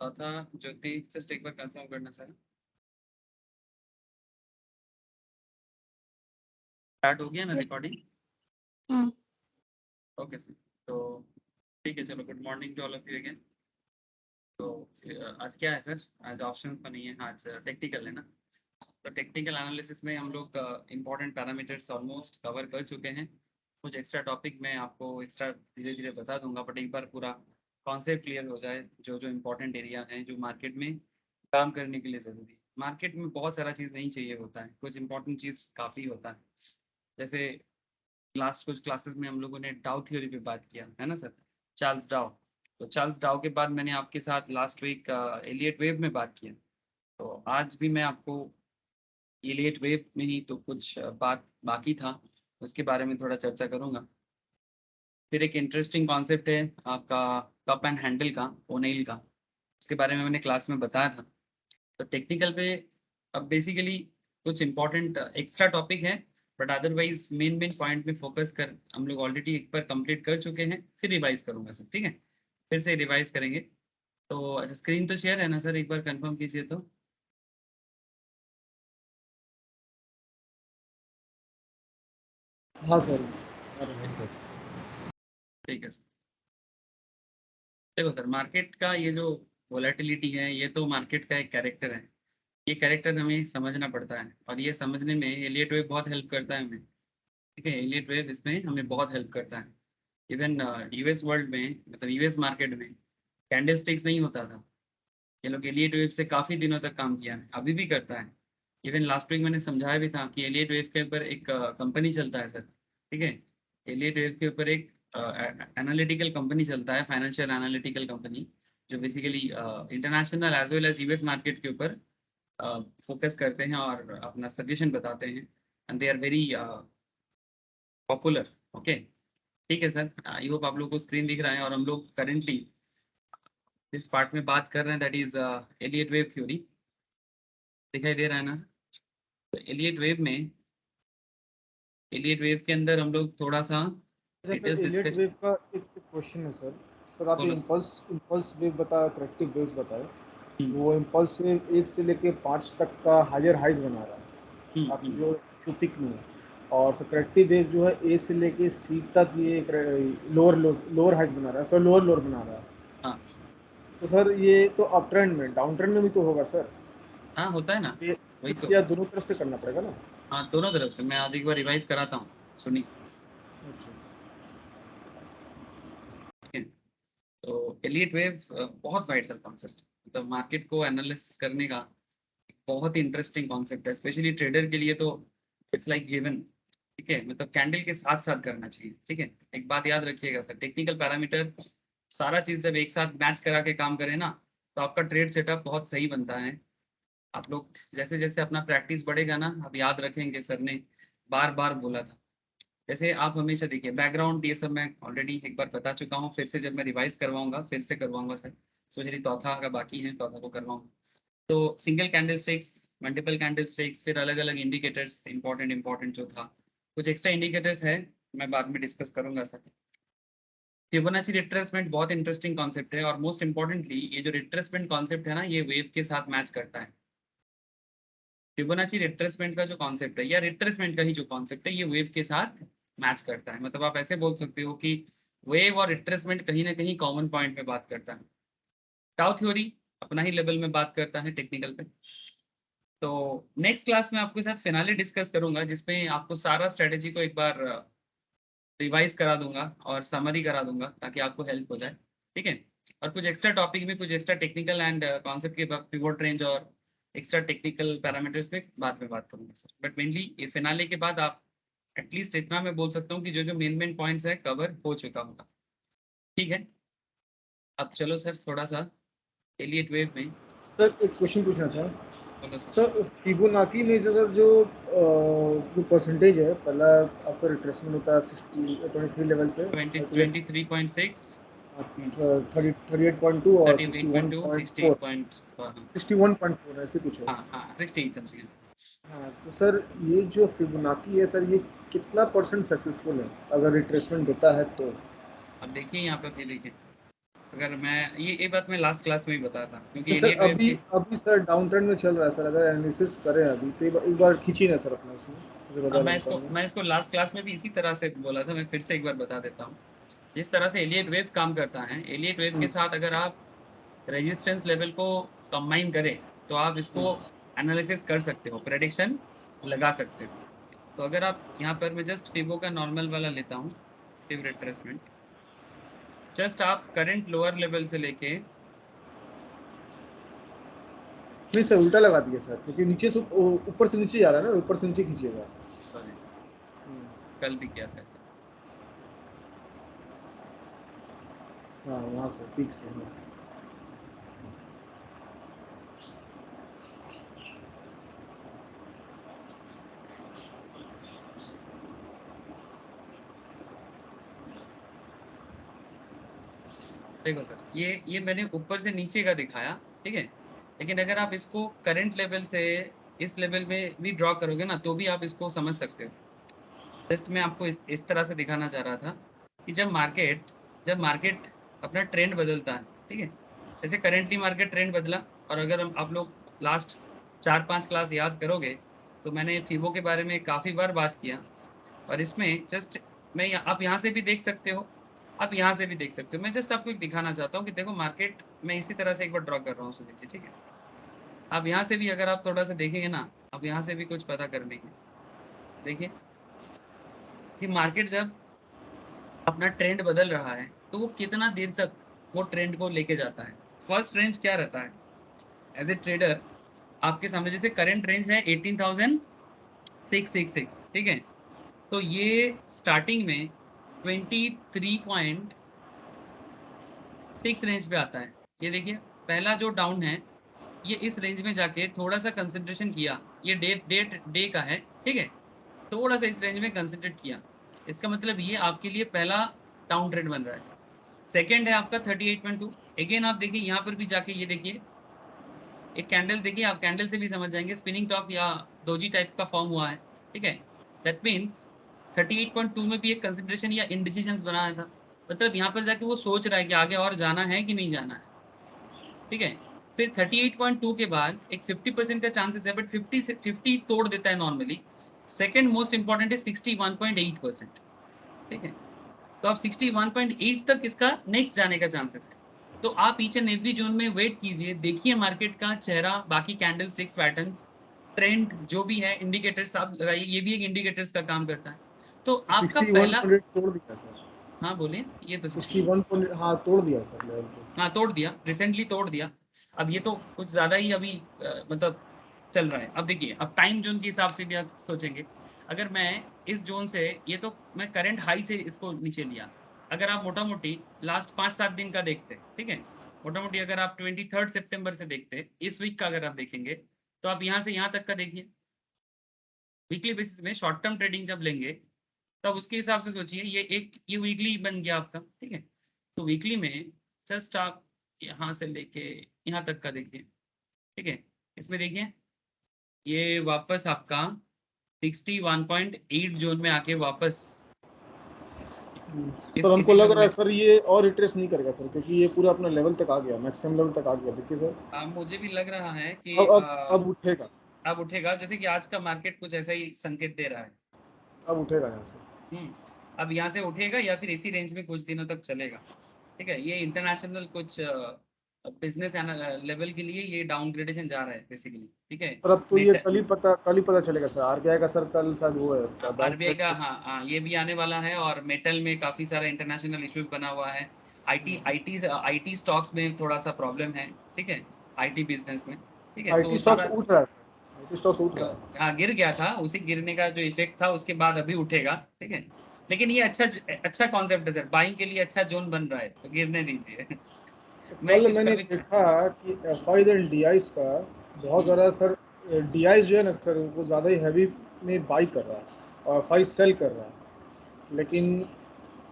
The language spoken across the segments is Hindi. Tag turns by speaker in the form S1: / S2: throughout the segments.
S1: था ज्योति, जस्ट एक बार कंफर्म करना सर। स्टार्ट हो गया ना रिकॉर्डिंग? ओके सर, तो ठीक है, चलो good morning to all of you again. तो आज क्या है सर? आज ऑप्शन तो नहीं है, आज टेक्निकल है ना। तो टेक्निकल एनालिसिस में हम लोग इंपॉर्टेंट पैरामीटर्स ऑलमोस्ट कवर कर चुके हैं। कुछ एक्स्ट्रा टॉपिक मैं आपको एक्स्ट्रा धीरे धीरे बता दूंगा, बट एक बार पूरा कॉन्सेप्ट क्लियर हो जाए, जो जो इम्पोर्टेंट एरिया है जो मार्केट में काम करने के लिए ज़रूरी है। मार्केट में बहुत सारा चीज़ नहीं चाहिए होता है, कुछ इंपॉर्टेंट चीज़ काफ़ी होता है। जैसे लास्ट कुछ क्लासेस में हम लोगों ने डाउ थ्योरी पे बात किया है ना सर, चार्ल्स डाउ। तो चार्ल्स डाउ के बाद मैंने आपके साथ लास्ट वीक एलियट वेव में बात किया। तो आज भी मैं आपको एलियट वेव में ही तो कुछ बात बाकी था, उसके बारे में थोड़ा चर्चा करूंगा। फिर एक इंटरेस्टिंग कॉन्सेप्ट है आपका कप एंड हैंडल का, ओनेल का, उसके बारे में मैंने क्लास में बताया था। तो टेक्निकल पे अब बेसिकली कुछ इंपॉर्टेंट एक्स्ट्रा टॉपिक है, but otherwise main main point में फोकस कर हम लोग ऑलरेडी एक बार कंप्लीट कर चुके हैं। फिर रिवाइज करूंगा सर, ठीक है? फिर से रिवाइज करेंगे। तो अच्छा, स्क्रीन तो शेयर है ना सर? एक बार कंफर्म कीजिए तो।
S2: हाँ सर, अरे हाँ सर।
S1: ठीक है सर। देखो सर, मार्केट का ये जो वोलेटिलिटी है, ये तो मार्केट का एक कैरेक्टर है। ये कैरेक्टर हमें समझना पड़ता है, और ये समझने में एलियट वेव बहुत हेल्प करता है हमें। ठीक है, एलियट वेव इसमें हमें बहुत हेल्प करता है। इवन यूएस वर्ल्ड में, मतलब यूएस मार्केट में कैंडल स्टिक्स नहीं होता था। ये लोग एलियट वेव से काफ़ी दिनों तक काम किया है, अभी भी करता है। इवन लास्ट वीक मैंने समझाया भी था कि एलियट वेव के ऊपर एक कंपनी चलता है सर। ठीक है, एलियट वेव के ऊपर एक एनालिटिकल कंपनी चलता है, फाइनेंशियल एनालिटिकल कंपनी, जो basically international as well as US market के ऊपर फोकस करते हैं और अपना सजेशन बताते हैं। And they are very popular. Okay, ठीक है सर, आई होप आप लोग को स्क्रीन दिख रहा है। और हम लोग करेंटली जिस पार्ट में बात कर रहे हैं, that is Elliott wave theory. दिखाई दे रहा है ना सर? तो एलियट वेव में, एलियट वेव के अंदर हम लोग थोड़ा सा
S2: अच्छा sir,
S1: details
S2: Elliott
S1: discuss.
S2: Wave का एक क्वेश्चन है सर। सर आप
S1: बोलो सर।
S2: इम्पल्स इम्पल्स वेव बताया, करेक्टिव वेव्स बताए।
S1: हम्म
S2: वो इम्पल्स वेव 1 से लेके 5 तक का हायर हाइज बना रहा है, आप
S1: हम्म।
S2: जो पिक में है। और सर करेक्टिव वेव जो है ए से लेके सी तक ये लोअर लोअर हाइज बना रहा है सर, लोअर लोअर बना रहा है।
S1: हाँ
S2: तो सर ये तो अप ट्रेंड में, डाउन ट्रेंड में भी तो होगा सर।
S1: हाँ, होता है ना,
S2: ये
S1: वही तो।
S2: शिफ्ट या दोनों तरफ से करना पड़ेगा ना।
S1: हाँ, दोनों तरफ से मैं आज एक बार रिवाइज कराता हूँ, सुनिए।
S2: अच्छा।
S1: ठीक है, तो एलियट वेव बहुत वाइटल कॉन्सेप्ट, मतलब मार्केट को एनालिसिस करने का बहुत ही इंटरेस्टिंग कॉन्सेप्ट है, स्पेशली ट्रेडर के लिए तो इट्स लाइक गिवन। ठीक है, मतलब कैंडल के साथ साथ करना चाहिए। ठीक है, एक बात याद रखिएगा सर, टेक्निकल पैरामीटर सारा चीज जब एक साथ मैच करा के काम करें ना, तो आपका ट्रेड सेटअप बहुत सही बनता है। आप लोग जैसे जैसे अपना प्रैक्टिस बढ़ेगा ना, अब याद रखेंगे, सर ने बार बार बोला था। जैसे आप हमेशा देखिए, बैकग्राउंड ये सब मैं ऑलरेडी एक बार बता चुका हूँ, फिर से जब मैं रिवाइज करवाऊंगा फिर से करवाऊंगा सर। सोचली चौथा का बाकी है, चौथा को करवाऊंगा। तो single candle sticks, multiple candle sticks, फिर अलग अलग इंडिकेटर्स, इंपॉर्टेंट इंपॉर्टेंट जो था, कुछ एक्स्ट्रा इंडिकेटर्स है, मैं बाद में डिस्कस करूंगा सर। फिबोनाची रिट्रेसमेंट बहुत इंटरेस्टिंग कॉन्सेप्ट है, और मोस्ट इंपॉर्टेंटली ये जो रिट्रेसमेंट कॉन्सेप्ट है ना, ये वेव के साथ मैच करता है। फिबोनाची रिट्रेसमेंट का जो कॉन्सेप्ट है, या रिट्रेसमेंट का ही जो कॉन्सेप्ट है, ये वेव के साथ मैच करता है। मतलब आप ऐसे बोल सकते हो कि वेव और रिट्रेसमेंट कहीं ना कहीं कॉमन पॉइंट में बात करता है। टाउ थ्योरी अपना ही लेवल में बात करता है टेक्निकल पे। तो नेक्स्ट क्लास में आपके साथ फिनाले डिस्कस करूंगा, जिसमें आपको सारा स्ट्रेटेजी को एक बार रिवाइज करा दूंगा और समरी करा दूंगा, ताकि आपको हेल्प हो जाए। ठीक है, और कुछ एक्स्ट्रा टॉपिक में, कुछ एक्स्ट्रा टेक्निकल एंड कॉन्सेप्ट के पिवोट रेंज और एक्स्ट्रा टेक्निकल पैरामीटर्स पे बाद में बात करूंगा सर। बट मेनली ये फिनाले के बाद आप एटलीस्ट इतना मैं बोल सकता हूँ कि जो जो मेन मेन पॉइंट्स है कवर हो चुका होगा। ठीक है, अब चलो सर थोड़ा सा एलियट वेव में।
S2: सर एक क्वेश्चन पूछना था।
S1: बोलो सर।
S2: सर फिबोनाची में जो सर जो परसेंटेज है, पहला आपका रिट्रेसमेंट होता है 23 लेवल पे,
S1: 23.6,
S2: 38.2 और
S1: 38.2,
S2: 61.4,
S1: 60.4।
S2: 61.4 ऐसे कुछ है।
S1: हाँ हाँ, 68 समथिंग।
S2: हाँ तो सर ये जो फिबोनाची है सर, ये कितना परसेंट सक्सेसफुल है अगर रिट्रेसमेंट देता है तो।
S1: अब देखिए यहाँ पर, ये देखिए अगर मैं ये बात मैं लास्ट क्लास में ही बताया था,
S2: तो
S1: क्योंकि
S2: सर
S1: एलियट वेव
S2: अभी
S1: की
S2: अभी सर डाउन ट्रेंड में चल रहा है सर, अगर एनालिसिस करें अभी तो एक बार खींची ना सर अपना इसमें, मुझे बता दें कौन में।
S1: मैं इसको लास्ट क्लास में भी इसी तरह से बोला था, मैं फिर से एक बार बता देता हूँ। जिस तरह से एलियट वेव काम करता है, एलियट वेव के साथ अगर आप रेजिस्टेंस लेवल को कंबाइन करें तो आप इसको एनालिसिस कर सकते हो, प्रेडिक्शन लगा सकते हो। तो अगर आप यहाँ पर, मैं जस्ट फिबो का नॉर्मल वाला लेता हूँ, फिब रिट्रेसमेंट, जस्ट आप करंट लोअर लेवल से लेके,
S2: नहीं सर उल्टा लगा दिया सर, क्योंकि नीचे से ऊपर से नीचे जा रहा है ना, ऊपर से नीचे खींचिएगा।
S1: सॉरी कल भी किया था ऐसा।
S2: हाँ वहाँ से पीक से, हाँ।
S1: देखो सर, ये मैंने ऊपर से नीचे का दिखाया, ठीक है। लेकिन अगर आप इसको करंट लेवल से इस लेवल में भी ड्रॉ करोगे ना, तो भी आप इसको समझ सकते हो। जस्ट मैं आपको इस तरह से दिखाना चाह रहा था कि जब मार्केट अपना ट्रेंड बदलता है, ठीक है, जैसे करेंटली मार्केट ट्रेंड बदला, और अगर हम आप लोग लास्ट 4-5 क्लास याद करोगे तो मैंने फिबो के बारे में काफी बार बात किया। और इसमें जस्ट आप यहाँ से भी देख सकते हो, आप यहाँ से भी देख सकते हो। मैं जस्ट आपको एक दिखाना चाहता हूँ कि देखो मार्केट, मैं इसी तरह से एक बार ड्रॉ कर रहा हूँ सुनील जी, ठीक है। आप यहाँ से भी अगर आप थोड़ा सा देखेंगे ना, आप यहाँ से भी कुछ पता कर लेंगे। देखिए कि मार्केट जब अपना ट्रेंड बदल रहा है तो वो कितना देर तक वो ट्रेंड को लेके जाता है। फर्स्ट रेंज क्या रहता है एज ए ट्रेडर आपके सामने, जैसे करंट रेंज है 18,666, ठीक है। तो ये स्टार्टिंग में 23.6 रेंज पे आता है। ये देखिए पहला जो डाउन है, ये इस रेंज में जाके थोड़ा सा कंसंट्रेशन किया, ये डे डे डे का है, ठीक है। थोड़ा सा इस रेंज में कंसंट्रेट किया, इसका मतलब ये आपके लिए पहला डाउन ट्रेंड बन रहा है। सेकेंड है आपका 38.2। अगेन आप देखिए यहाँ पर भी जाके, ये देखिए एक कैंडल देखिए, आप कैंडल से भी समझ जाएंगे स्पिनिंग टॉप या डोजी टाइप का फॉर्म हुआ है, ठीक है। दैट मीन्स 38.2 में भी एक कंसिडरेशन या इंडिसीजन बनाया था, मतलब यहाँ पर जाके वो सोच रहा है कि आगे और जाना है कि नहीं जाना है, ठीक है। फिर 38.2 के बाद एक 50% का चांसेस है, बट 50 तोड़ देता है नॉर्मली। सेकेंड मोस्ट इंपॉर्टेंट है 61.8%, ठीक है। तो आप 61.8 तक इसका नेक्स्ट जाने का चांसेस है। तो आप ईच एंड एवरी जोन में वेट कीजिए, देखिए मार्केट का चेहरा, बाकी कैंडल स्टिक्स पैटर्न्स, ट्रेंड जो भी है, इंडिकेटर्स आप लगाइए, ये भी एक इंडिकेटर्स का काम करता है। तो आपका पहला,
S2: 61.8 तोड़ दिया सर।
S1: हाँ बोलिए, ये तो
S2: 61 पॉइंट, हाँ तोड़ दिया सर लेवल को।
S1: हाँ तोड़ दिया, रिसेंटली तोड़ दिया। अब ये तो कुछ ज्यादा ही अभी मतलब चल रहा है। अब देखिए, अब टाइम जोन के हिसाब से भी आप सोचेंगे, अगर मैं इस जोन से, ये तो मैं करंट हाई से इसको नीचे लिया, अगर आप मोटा मोटी लास्ट 5-7 दिन का देखते, ठीक है, मोटा मोटी अगर आप 23 सितंबर से देखते, इस वीक का अगर आप देखेंगे, तो आप यहाँ से यहाँ तक का देखिए, वीकली बेसिस में शॉर्ट टर्म ट्रेडिंग जब लेंगे, तब उसके हिसाब से सोचिए, ये वीकली बन गया आपका, ठीक है। तो वीकली में जस्ट आप यहाँ से लेके यहाँ तक का देखिए, ठीक है। इसमें देखिए ये वापस आपका 61.8 जोन में आके वापस
S2: सर हमको
S1: इसी
S2: लग
S1: जोन
S2: रहा है
S1: में,
S2: सर ये और रिट्रेस नहीं करेगा सर, क्योंकि ये पूरा अपना लेवल तक आ गया, मैक्सिमम लेवल तक आ गया, देखिए सर।
S1: मुझे भी लग रहा है कि
S2: अब उठेगा।
S1: अब उठेगा, जैसे कि आज का मार्केट कुछ ऐसा ही संकेत दे रहा है।
S2: अब उठेगा यहाँ से।
S1: हम्म, अब यहाँ से उठेगा या फिर इसी रेंज में कुछ दिनों तक चलेगा, ठीक है। ये इंटरनेशनल कुछ बिजनेस लेवल के लिए ये डाउनग्रेडेशन जा रहा है बेसिकली, ठीक है।
S2: और अब तो ये
S1: नेट
S2: कल ही पता चलेगा सर, आरबीआई का सर कल शायद वो है बैंक
S1: आरबीआई का, हाँ हाँ, ये भी आने वाला है। और मेटल में काफी सारा इंटरनेशनल इश्यूज बना हुआ है। आईटी स्टॉक्स में थोड़ा सा प्रॉब्लम है, ठीक है, आईटी बिजनेस में, ठीक है।
S2: आईटी
S1: तो
S2: स्टॉक्स
S1: सारा
S2: उठ रहा है सर, आईटी स्टॉक्स उठ रहा है।
S1: हाँ गिर गया था, उसी गिरने का जो इफेक्ट था उसके बाद अभी उठेगा, ठीक है। लेकिन ये अच्छा कॉन्सेप्ट है सर, बाइंग के लिए अच्छा जोन बन रहा है, तो गिरने दीजिए। मैं
S2: कल
S1: कुछ
S2: मैंने
S1: कभी,
S2: देखा कि F I and D eyes का बहुत
S1: हम्म,
S2: ज़्यादा सर, डी आईज जो है ना सर वो ज़्यादा ही हैवी में बाई कर रहा है और एफ आई सेल कर रहा है। लेकिन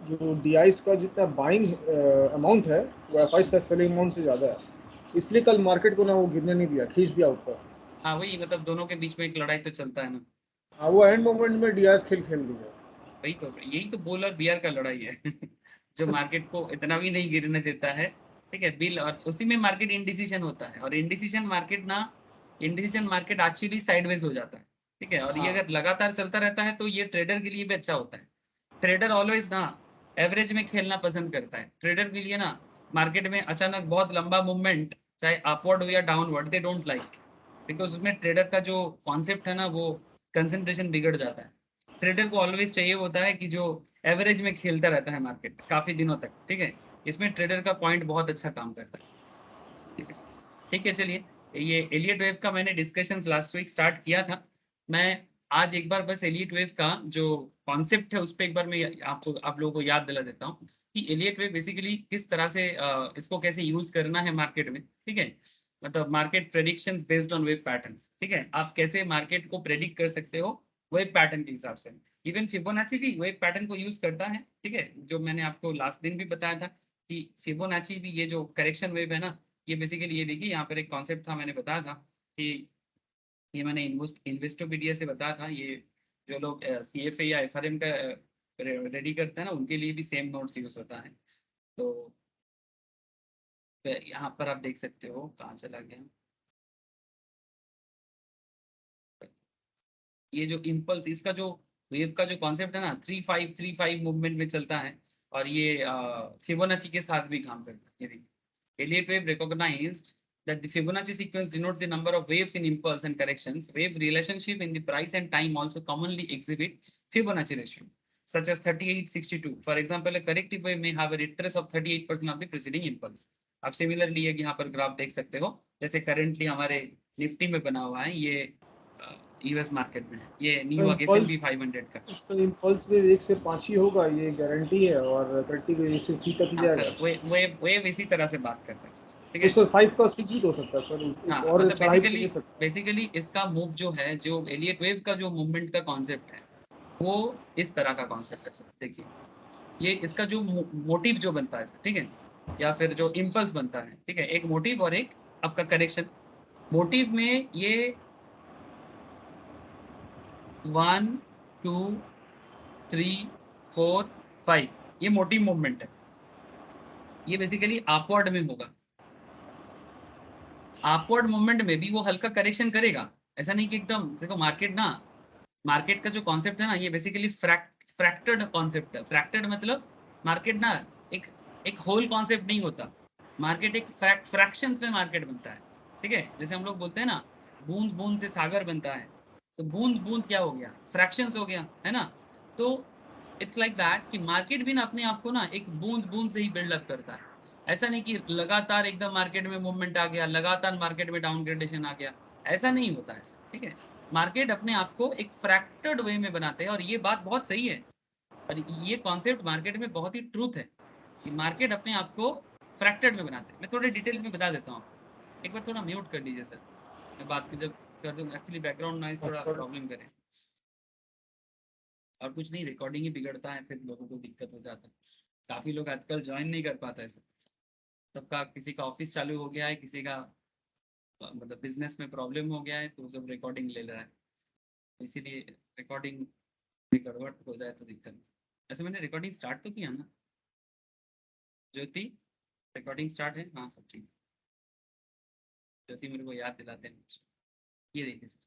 S2: जो डी आईज का जितना बाइंग अमाउंट है वो एफ आई का सेलिंग अमाउंट से ज़्यादा है, इसलिए कल मार्केट को ना वो गिरने नहीं दिया, खींच दिया ऊपर।
S1: हाँ वही, मतलब दोनों के बीच में एक लड़ाई तो चलता है ना।
S2: हाँ वो एंड मोमेंट में डी आईज खेल खेल दिया।
S1: वही तो, यही तो बुल और बियर का लड़ाई है जो मार्केट को इतना भी नहीं गिरने देता है, ठीक है, बिल, और उसी में मार्केट इंडिसीजन होता है, और इंडिसीजन मार्केट एक्चुअली साइडवेज हो जाता है। ठीक है, और ये
S2: हाँ
S1: अगर लगातार चलता रहता है तो ये ट्रेडर के लिए भी अच्छा होता है। ट्रेडर ऑलवेज ना एवरेज में खेलना पसंद करता है। ट्रेडर के लिए ना मार्केट में अचानक बहुत लंबा मूवमेंट, चाहे अपवर्ड हो या downward, they don't like, because उसमें ट्रेडर का जो कॉन्सेप्ट है ना, वो कंसंट्रेशन बिगड़ जाता है। ट्रेडर को ऑलवेज चाहिए होता है कि जो एवरेज में खेलता रहता है मार्केट काफी दिनों तक। ठीक है, इसमें ट्रेडर का पॉइंट बहुत अच्छा काम करता है। ठीक है, ठीक है, चलिए, ये एलियट वेव का मैंने डिस्कशंस लास्ट वीक स्टार्ट किया था। मैं आज एक बार बस एलियट वेव का जो कॉन्सेप्ट है उस पर एक बार मैं आपको, आप लोगों को याद दिला देता हूँ कि एलियट वेव बेसिकली किस तरह से इसको कैसे यूज करना है मार्केट में। ठीक है, मतलब market predictions based on wave patterns. ठीक है, आप कैसे मार्केट को प्रेडिक्ट कर सकते हो वेव पैटर्न के हिसाब से। इवन फिबोनाची भी वेव पैटर्न को यूज करता है। ठीक है, जो मैंने आपको लास्ट दिन भी बताया था कि फिबोनाची भी, ये जो करेक्शन वेव है ना, ये बेसिकली, ये देखिए यहाँ पर एक कॉन्सेप्ट था, मैंने बताया था कि ये मैंने इन्वेस्टोपीडिया से बताया था। ये जो लोग CFA या FRM का रेडी करते हैं ना, उनके लिए भी सेम नोट्स यूज होता है। तो यहाँ पर आप देख सकते हो, कहाँ चला गया, ये जो इम्पल्स, इसका जो वेव का जो कॉन्सेप्ट है ना, 3-5-3-5 मूवमेंट में चलता है, और ये फिबोनाची के साथ भी काम करता है। ये देखिए, Elliott wave recognized that the Fibonacci sequence denotes the number of waves in impulse and corrections. Wave relationship in the price and time also commonly exhibit Fibonacci ratio, such as 38-62. For example, a corrective wave may have a retrace of 38% of the preceding impulse. आप सिमिलरली यहाँ पर ग्राफ देख सकते हो, जैसे करेंटली हमारे निफ्टी में बना हुआ है, ये यूएस मार्केट में है, ये
S2: तो
S1: न्यू S&P 500 का।
S2: सर इम्पल्स वेव 1 से 5 ही होगा, ये गारंटी है, और करेक्टिव वेव A से C तक ही
S1: हाँ सर,
S2: जाएगा।
S1: वेव इसी तरह से बात करते हैं सर। ठीक
S2: तो
S1: है,
S2: सर 5 का 6 भी तो हो सकता है सर, एक
S1: हाँ,
S2: और
S1: मतलब
S2: चढ़ाई भी तो
S1: बेसिकली
S2: दे सकता
S1: बेसिकली इसका मूव जो है, जो एलियट वेव का जो मूवमेंट का कॉन्सेप्ट है, वो इस तरह का कॉन्सेप्ट है सर। देखिए, ये इसका जो मोटिव जो बनता है सर, ठीक है, या फिर जो इम्पल्स बनता है, ठीक है, एक मोटिव और एक आपका करेक्शन। मोटिव में ये 1 2 3 4 5, ये मोटिव मूवमेंट है। ये बेसिकली अपवर्ड में होगा। अपवर्ड मूवमेंट में भी वो हल्का करेक्शन करेगा, ऐसा नहीं कि एकदम, देखो मार्केट ना, मार्केट का जो कॉन्सेप्ट है ना, ये बेसिकली फ्रैक्टेड कॉन्सेप्ट है। फ्रैक्टेड मतलब मार्केट ना एक एक होल कॉन्सेप्ट नहीं होता। मार्केट एक फ्रैक्शंस में मार्केट बनता है। ठीक है, जैसे हम लोग बोलते हैं ना, बूंद बूंद से सागर बनता है, तो बूंद बूंद क्या हो गया, फ्रैक्शंस हो गया, है ना। तो इट्स लाइक दैट कि मार्केट भी ना अपने आप को ना एक बूंद बूंद से ही बिल्डअप करता है। ऐसा नहीं कि लगातार एकदम मार्केट में मूवमेंट आ गया, लगातार मार्केट में डाउनग्रेडेशन आ गया, ऐसा नहीं होता है सर। ठीक है, मार्केट अपने आप को एक फ्रैक्टर्ड वे में बनाते हैं, और ये बात बहुत सही है, और ये कॉन्सेप्ट मार्केट में बहुत ही ट्रूथ है कि मार्केट अपने आप को फ्रैक्टर्ड में बनाते हैं। मैं थोड़े डिटेल्स में बता देता हूँ आपको। एक बार थोड़ा म्यूट कर लीजिए सर, मैं बात जब कर दूँ, एक्चुअली बैकग्राउंड नॉइज
S2: है
S1: थोड़ा
S2: सर।
S1: प्रॉब्लम करे, और कुछ नहीं, रिकॉर्डिंग ही बिगड़ता है, फिर लोगों को दिक्कत हो जाता है। काफी लोग आजकल ज्वाइन नहीं कर पाता है सर, सबका, किसी का ऑफिस चालू हो गया है, किसी का मतलब बिजनेस में प्रॉब्लम हो गया है, तो सब रिकॉर्डिंग ले रहा है, इसीलिए रिकॉर्डिंग में गड़बड़ हो जाए तो दिक्कत नहीं। ऐसे मैंने रिकॉर्डिंग स्टार्ट तो किया ना ज्योति, रिकॉर्डिंग स्टार्ट है, हाँ सब ठीक। ज्योति मेरे को याद दिलाते हैं। ये देखिए सर,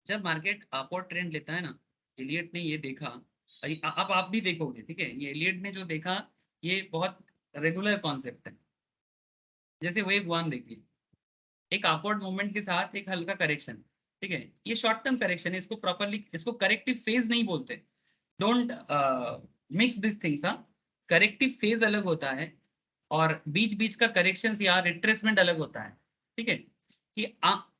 S1: जब मार्केट अपवर्ड ट्रेंड लेता है ना, एलियट ने ये देखा, अब आप भी देखोगे, ठीक है, ये एलियट ने जो देखा, ये बहुत रेगुलर कॉन्सेप्ट है। जैसे वेव वन देखिए, एक अपवर्ड मूवमेंट के साथ एक हल्का करेक्शन। ठीक है, ये शॉर्ट टर्म करेक्शन है, इसको प्रॉपरली, इसको करेक्टिव फेज नहीं बोलते। Don't mix this things. हाँ, करेक्टिव फेज अलग होता है, और बीच बीच का करेक्शंस या रिट्रेसमेंट अलग होता है। ठीक है, कि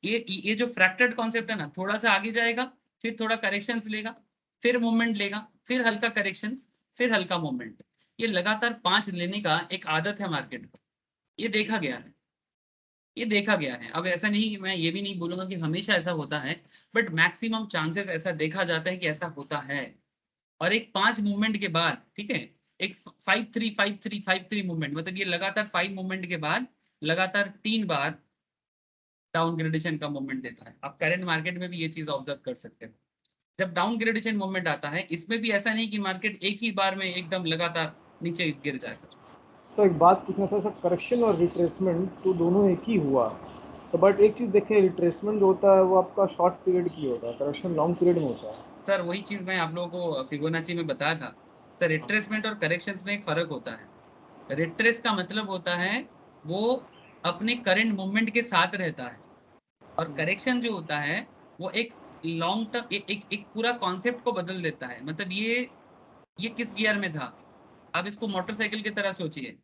S1: ये जो फ्रैक्टेड कॉन्सेप्ट है ना, थोड़ा सा आगे जाएगा, फिर थोड़ा करेक्शंस लेगा, फिर मूवमेंट लेगा, फिर हल्का करेक्शंस, फिर हल्का मूवमेंट। ये लगातार 5 लेने का एक आदत है मार्केट को, ये देखा गया है, ये देखा गया है। अब ऐसा नहीं, मैं ये भी नहीं बोलूंगा कि हमेशा ऐसा होता है, बट मैक्सिमम चांसेस ऐसा देखा जाता है कि ऐसा होता है। और एक 5 मूवमेंट के बाद, ठीक है, एक 5-3-5-3-5-3 मूवमेंट, मतलब ये लगातार 5 मूवमेंट के बाद लगातार 3 बार डाउन ग्रेडेशन का मूवमेंट देता है। आप करंट मार्केट में भी ये चीज ऑब्जर्व कर सकते हो। जब डाउन ग्रेडेशन मूवमेंट आता है, इसमें भी ऐसा नहीं कि मार्केट एक ही बार में एकदम लगातार नीचे गिर जाए सर।
S2: सर एक बात पूछना था सर, करेक्शन और रिट्रेसमेंट तो दोनों एक ही हुआ, तो बट एक चीज़ देखें, रिट्रेसमेंट जो होता है वो आपका शॉर्ट पीरियड की होता है, करेक्शन लॉन्ग पीरियड में होता है।
S1: सर वही चीज मैं आप लोगों को फिबोनाची में बताया था सर, रिट्रेसमेंट और करेक्शंस में एक फर्क होता है। रिट्रेस का मतलब होता है वो अपने करंट मूवमेंट के साथ रहता है, और करेक्शन जो होता है वो एक लॉन्ग टर्म एक पूरा कॉन्सेप्ट को बदल देता है। मतलब ये किस गियर में था, आप इसको मोटरसाइकिल की तरह सोचिए।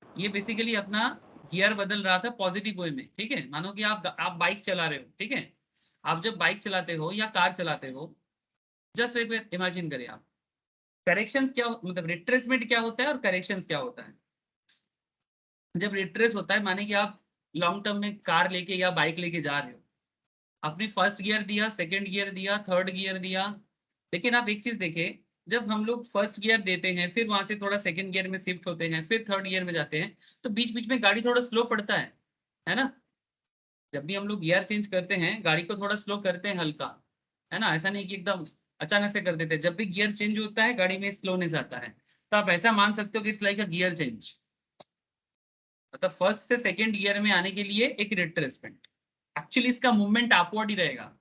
S1: ये बेसिकली अपना गियर बदल रहा था पॉजिटिव वे में, ठीक है। मानो कि आप बाइक चला रहे हो, ठीक है। आप जब बाइक चलाते हो या कार चलाते हो, जस्ट एक इमेजिन करिए आप, करेक्शंस क्या मतलब रिट्रेसमेंट क्या होता है और करेक्शंस क्या होता है। जब रिट्रेस होता है माने कि आप लॉन्ग टर्म में कार लेके या बाइक लेके जा रहे हो, आपने फर्स्ट गियर दिया, सेकंड गियर दिया, थर्ड गियर दिया, लेकिन आप एक चीज देखें, जब हम लोग फर्स्ट गियर देते हैं फिर वहां से थोड़ा सेकंड गियर में शिफ्ट होते हैं फिर थर्ड गियर में जाते हैं, तो बीच बीच में गाड़ी थोड़ा स्लो पड़ता है ना। जब भी हम लोग गियर चेंज करते हैं गाड़ी को थोड़ा स्लो करते हैं हल्का, है ना। ऐसा नहीं कि एकदम अचानक से कर देते हैं। जब भी गियर चेंज होता है गाड़ी में स्लोनेस आता है, तो आप ऐसा मान सकते हो कि it's like a gear change. मतलब फर्स्ट से सेकंड गियर में आने के लिए एक रिट्रेसमेंट, एक्चुअली इसका मूवमेंट अपवर्ड ही रहेगा।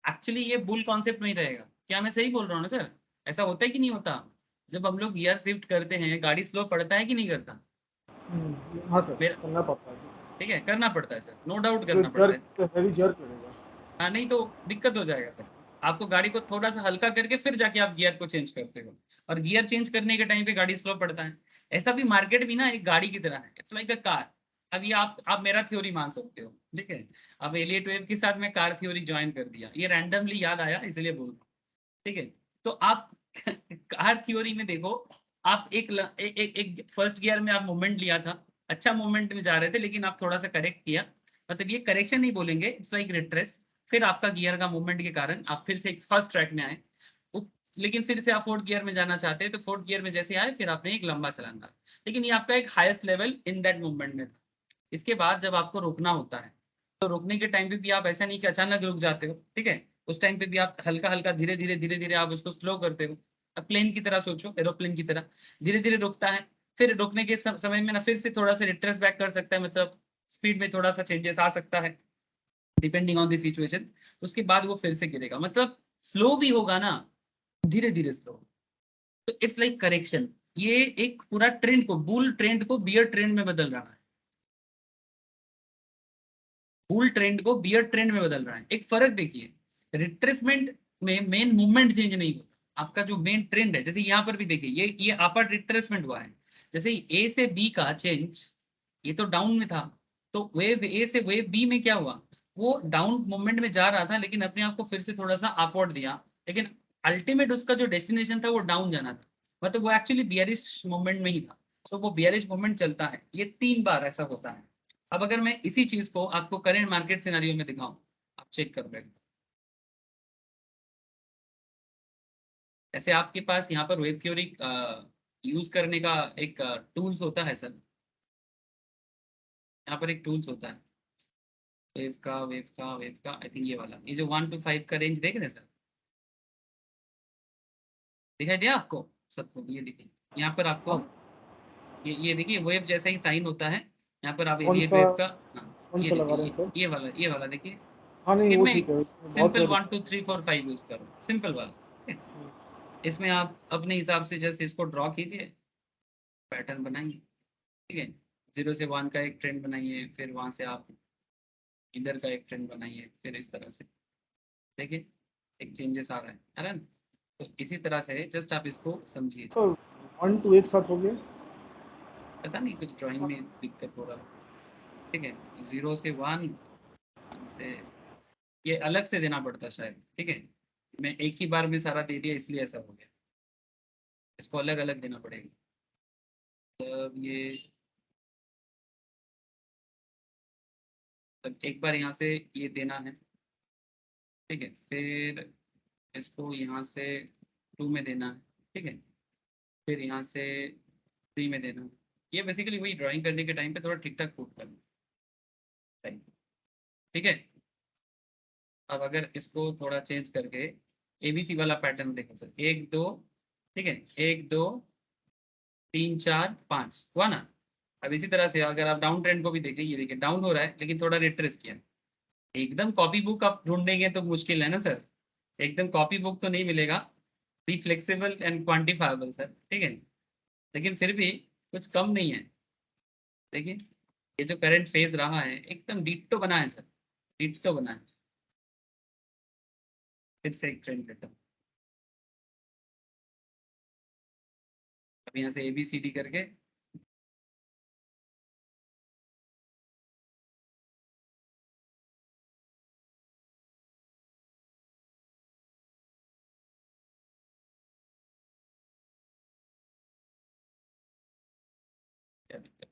S1: एक्चुअली ये बुल कॉन्सेप्ट में ही रहेगा। क्या मैं सही बोल रहा हूँ ना सर? ऐसा होता है कि नहीं होता? जब हम लोग गियर शिफ्ट करते हैं गाड़ी स्लो पड़ता है कि नहीं करता?
S2: हाँ सर,
S1: मेरा
S2: करना पड़ता है।
S1: ठीक है, करना पड़ता है सर, नो डाउट
S2: जो
S1: करना पड़ता है।
S2: जर्क, हैवी जर्क रहेगा।
S1: हाँ, नहीं तो दिक्कत हो जाएगा सर। आपको गाड़ी को थोड़ा सा हल्का करके फिर जाके आप गियर को चेंज करते हो, और गियर चेंज करने के टाइम पे गाड़ी स्लो पड़ता है। ऐसा भी मार्केट भी ना एक गाड़ी की तरह है, इट्स लाइक अ कार। अब ये आप मेरा थ्योरी मान सकते हो, ठीक है। अब एलियट वेव के साथ मैं कार थ्योरी ज्वाइन कर दिया, ये रैंडमली याद आया इसलिए बोल रहा हूँ, ठीक है। तो आप कार थ्योरी में देखो, आप एक फर्स्ट गियर में आप मूवमेंट लिया था, अच्छा मूवमेंट में जा रहे थे, लेकिन आप थोड़ा सा करेक्ट किया, मतलब ये करेक्शन नहीं बोलेंगे, इट्स लाइक रिट्रेस। फिर आपका गियर का मूवमेंट के कारण आप फिर से एक फर्स्ट ट्रैक में आए, लेकिन फिर से आप फोर्थ गियर में जाना चाहते हैं, तो फोर्थ गियर में जैसे आए फिर आपने एक लंबा छलांग मारा, लेकिन ये आपका एक highest level in that movement में था। इसके बाद जब आपको रोकना होता है, तो रोकने के टाइम पे भी आप ऐसा नहीं कि अचानक रुक जाते हो, ठीक है। उस टाइम पे भी आप हल्का हल्का धीरे धीरे आप उसको स्लो करते हो। अब प्लेन की तरह सोचो, एरोप्लेन की तरह धीरे धीरे रुकता है। फिर रुकने के समय में ना फिर से थोड़ा सा रिट्रेस बैक कर सकता है, मतलब स्पीड में थोड़ा सा चेंजेस आ सकता है डिपेंडिंग ऑन द सिचुएशन। उसके बाद वो फिर से गिरेगा, मतलब स्लो भी होगा ना, धीरे धीरे स्लो। तो इट्स लाइक करेक्शन। ये एक पूरा ट्रेंड को, बुल ट्रेंड को बियर ट्रेंड में बदल रहा है। बुल ट्रेंड को बियर ट्रेंड में बदल रहा है। एक फर्क देखिए, रिट्रेसमेंट में मेन मूवमेंट चेंज नहीं होता, आपका जो मेन ट्रेंड है। जैसे यहाँ पर भी देखिए, ये अपर रिट्रेसमेंट हुआ है। जैसे ए से बी का चेंज, ये तो डाउन में था, तो वेव ए से वेव बी में क्या हुआ, वो डाउन मूवमेंट में जा रहा था, लेकिन अपने आप को फिर से थोड़ा सा अपवर्ड दिया, लेकिन अल्टीमेट उसका जो डेस्टिनेशन था वो डाउन जाना था। मतलब वो एक्चुअली बियरिश मूवमेंट में ही था, तो वो बियरिश मूवमेंट चलता है। ये 3 बार ऐसा होता है। अब अगर मैं इसी चीज को आपको करेंट मार्केट सिनेरियो में दिखाऊं, आप चेक कर लेंगे। ऐसे आपके पास यहाँ पर वेव थ्योरी यूज करने का एक टूल्स होता है सर। यहाँ पर एक टूल्स होता है वेव का आई थिंक ये वाला, ये जो 1 to 5 का रेंज देख रहे हैं सर, दिखाई दिया आपको सबको? ये देखिए यहाँ पर आपको,
S2: हाँ,
S1: ये देखिए वेव जैसा ही साइन होता है। यहाँ पर आप
S2: कौन
S1: एलियट
S2: सा
S1: वेव का, हाँ
S2: कौन
S1: ये
S2: सा लगा
S1: देखिए,
S2: रहे हैं सर?
S1: ये वाला देखिए।
S2: हाँ नहीं,
S1: लेकिन
S2: वो
S1: मैं
S2: ठीक है, इसमें बहुत
S1: सिंपल
S2: सारे।
S1: 1 2 3 4 5 यूज करूँ, सिंपल वाला, ठीक है? इसमें आप अपने हिसाब से जस्ट इसको ड्रॉ कीजिए, पैटर्न बनाइए, ठीक है। 0 से 1 का एक ट्रेंड बनाइए, फिर वहां से आप इधर का एक ट्रेंड बनाइए, फिर इस तरह से देखिए एक चेंजेस आ रहा है ना। तो इसी तरह से जस्ट आप इसको समझिए।
S2: तो 1 to एक साथ हो गया।
S1: पता नहीं कुछ ड्राइंग में दिक्कत हो रहा है, ठीक है। 0 से 1, 1 से, ये अलग से देना पड़ता शायद, ठीक है। मैं एक ही बार में सारा दे दिया इसलिए ऐसा हो गया, इसको अलग अलग देना पड़ेगा। तब ये, तब एक बार यहाँ से ये देना है, ठीक है। फिर इसको यहाँ से 2 में देना है, ठीक है। फिर यहाँ से 3 में देना है। ये बेसिकली वही ड्राइंग करने के टाइम पे थोड़ा ठीक ठाक पुट करना है, ठीक है। अब अगर इसको थोड़ा चेंज करके एबीसी वाला पैटर्न देखो सर, 1 2, ठीक है, 1 2 3 4 5 हुआ ना। अब इसी तरह से अगर आप डाउन ट्रेंड को भी देखें, ये देखिए डाउन हो रहा है लेकिन थोड़ा रिट्रेस किया। एकदम कॉपी बुक आप ढूंढेंगे तो मुश्किल है ना सर, एकदम कॉपी बुक तो नहीं मिलेगा। Be flexible and quantifiable sir, ठीक है, लेकिन फिर भी कुछ कम नहीं है। देखिए ये जो करंट फेज रहा है एकदम डिट्टो बना है सर, डिट्टो बना है। फिर से एक ट्रेंड लेता हूँ, अब यहाँ से ABCD करके क्या दिक्कत?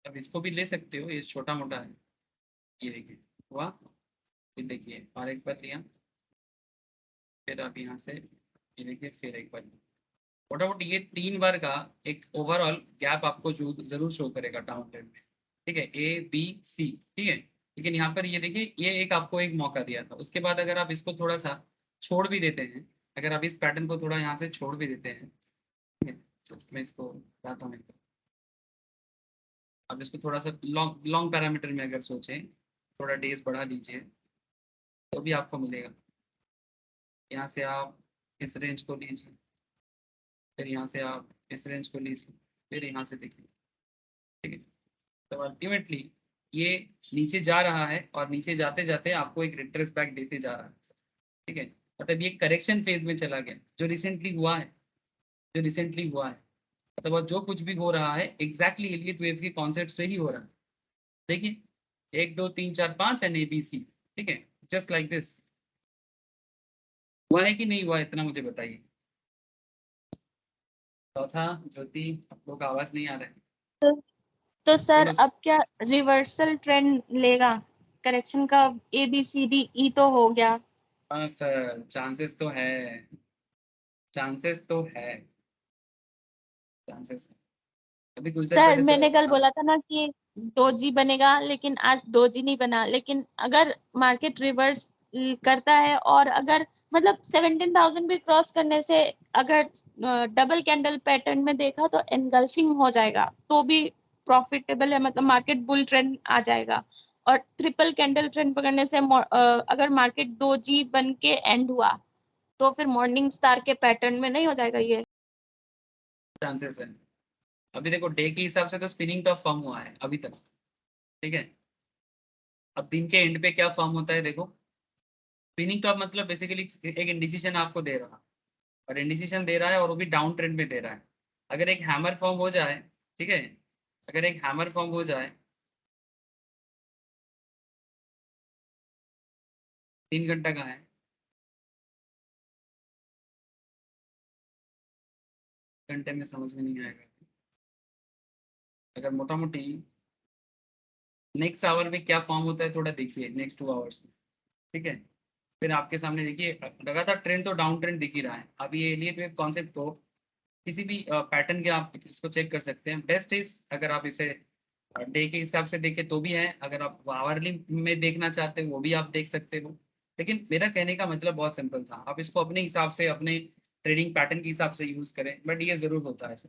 S1: अब इसको भी ले सकते हो, ये छोटा मोटा है। ये देखिए हुआ, फिर देखिए और एक बार लिया, फिर आप यहाँ से ये देखिए फिर एक बार। मोटामोटी ये 3 बार का एक ओवरऑल गैप आपको जो जरूर शो करेगा डाउन ट्रेंड में, ठीक है, ABC, ठीक है। लेकिन यहाँ पर ये देखिए ये एक आपको एक मौका दिया था, उसके बाद अगर आप इसको थोड़ा सा छोड़ भी देते हैं, अगर आप इस पैटर्न को थोड़ा यहाँ से छोड़ भी देते हैं, ठीक है, तो मैं इसको बताता हूँ। आप इसको थोड़ा सा लॉन्ग लॉन्ग पैरामीटर में अगर सोचें, थोड़ा डेज बढ़ा दीजिए तो भी आपको मिलेगा। यहाँ से आप इस रेंज को लीजिए, फिर यहाँ से आप इस रेंज को लीजिए, फिर यहाँ से देखिए, ठीक है। तो अल्टीमेटली ये नीचे जा रहा है और नीचे जाते जाते आपको एक रिट्रेस बैक देते जा रहा है, ठीक है। मतलब ये करेक्शन फेज में चला गया जो रिसेंटली हुआ है, जो रिसेंटली हुआ है। मतलब और जो कुछ भी हो रहा है एग्जैक्टली एलियट वेव के कॉन्सेप्ट से ही हो रहा है। देखिए 1 2 3 4 5 एंड ABC, ठीक है, जस्ट लाइक दिस। हुआ है कि नहीं हुआ, इतना मुझे बताइए। चौथा ज्योति, आप लोग का आवाज नहीं आ रहा है।
S3: तो, तो सर
S1: बोलो।
S3: अब क्या रिवर्सल ट्रेंड लेगा करेक्शन का? ABCDE तो हो गया।
S1: हाँ सर, चांसेस तो है, चांसेस तो है, चांसेस है। अभी कुछ देर
S3: सर
S1: पहले तो
S3: मैंने कल
S1: हाँ,
S3: बोला था ना कि 2G बनेगा, लेकिन आज 2G नहीं बना। लेकिन अगर मार्केट रिवर्स करता है और अगर मतलब 17,000 भी क्रॉस करने से अगर डबल कैंडल पैटर्न में देखा तो एनगल्फिंग हो जाएगा तो भी प्रॉफिटेबल है, मतलब मार्केट बुल ट्रेंड आ जाएगा। और ट्रिपल कैंडल ट्रेंड पकड़ने से अगर मार्केट 2G बन के एंड हुआ तो फिर मॉर्निंग स्टार के पैटर्न में नहीं हो जाएगा ये?
S1: चांसेस है। अभी देखो डे के हिसाब से तो स्पिनिंग टॉप फॉर्म हुआ है अभी तक, ठीक है। अब दिन के एंड पे क्या फॉर्म होता है देखो, स्पिनिंग टॉप मतलब बेसिकली एक इंडिसीजन आपको दे रहा, और इंडिसीजन दे रहा है और वो भी डाउन ट्रेंड में दे रहा है। अगर एक हैमर फॉर्म हो जाए, ठीक है, अगर एक हैमर फॉर्म हो जाए, 3 घंटा का है, घंटे में समझ में नहीं आएगा। अगर मोटा मोटी नेक्स्ट आवर में क्या फॉर्म होता है थोड़ा देखिए, नेक्स्ट 2 आवर्स में, ठीक है। फिर आपके सामने देखिए लगातार ट्रेंड तो डाउन ट्रेंड दिख ही रहा है। अब ये एलियट वेव कॉन्सेप्ट को किसी भी पैटर्न के आप इसको चेक कर सकते हैं। बेस्ट इज अगर आप इसे डे के हिसाब से देखें तो भी है, अगर आप आवरली में देखना चाहते हो वो भी आप देख सकते हो। लेकिन मेरा कहने का मतलब बहुत सिंपल था, आप इसको अपने हिसाब से अपने ट्रेडिंग पैटर्न के हिसाब से यूज करें, बट ये जरूर होता है sir.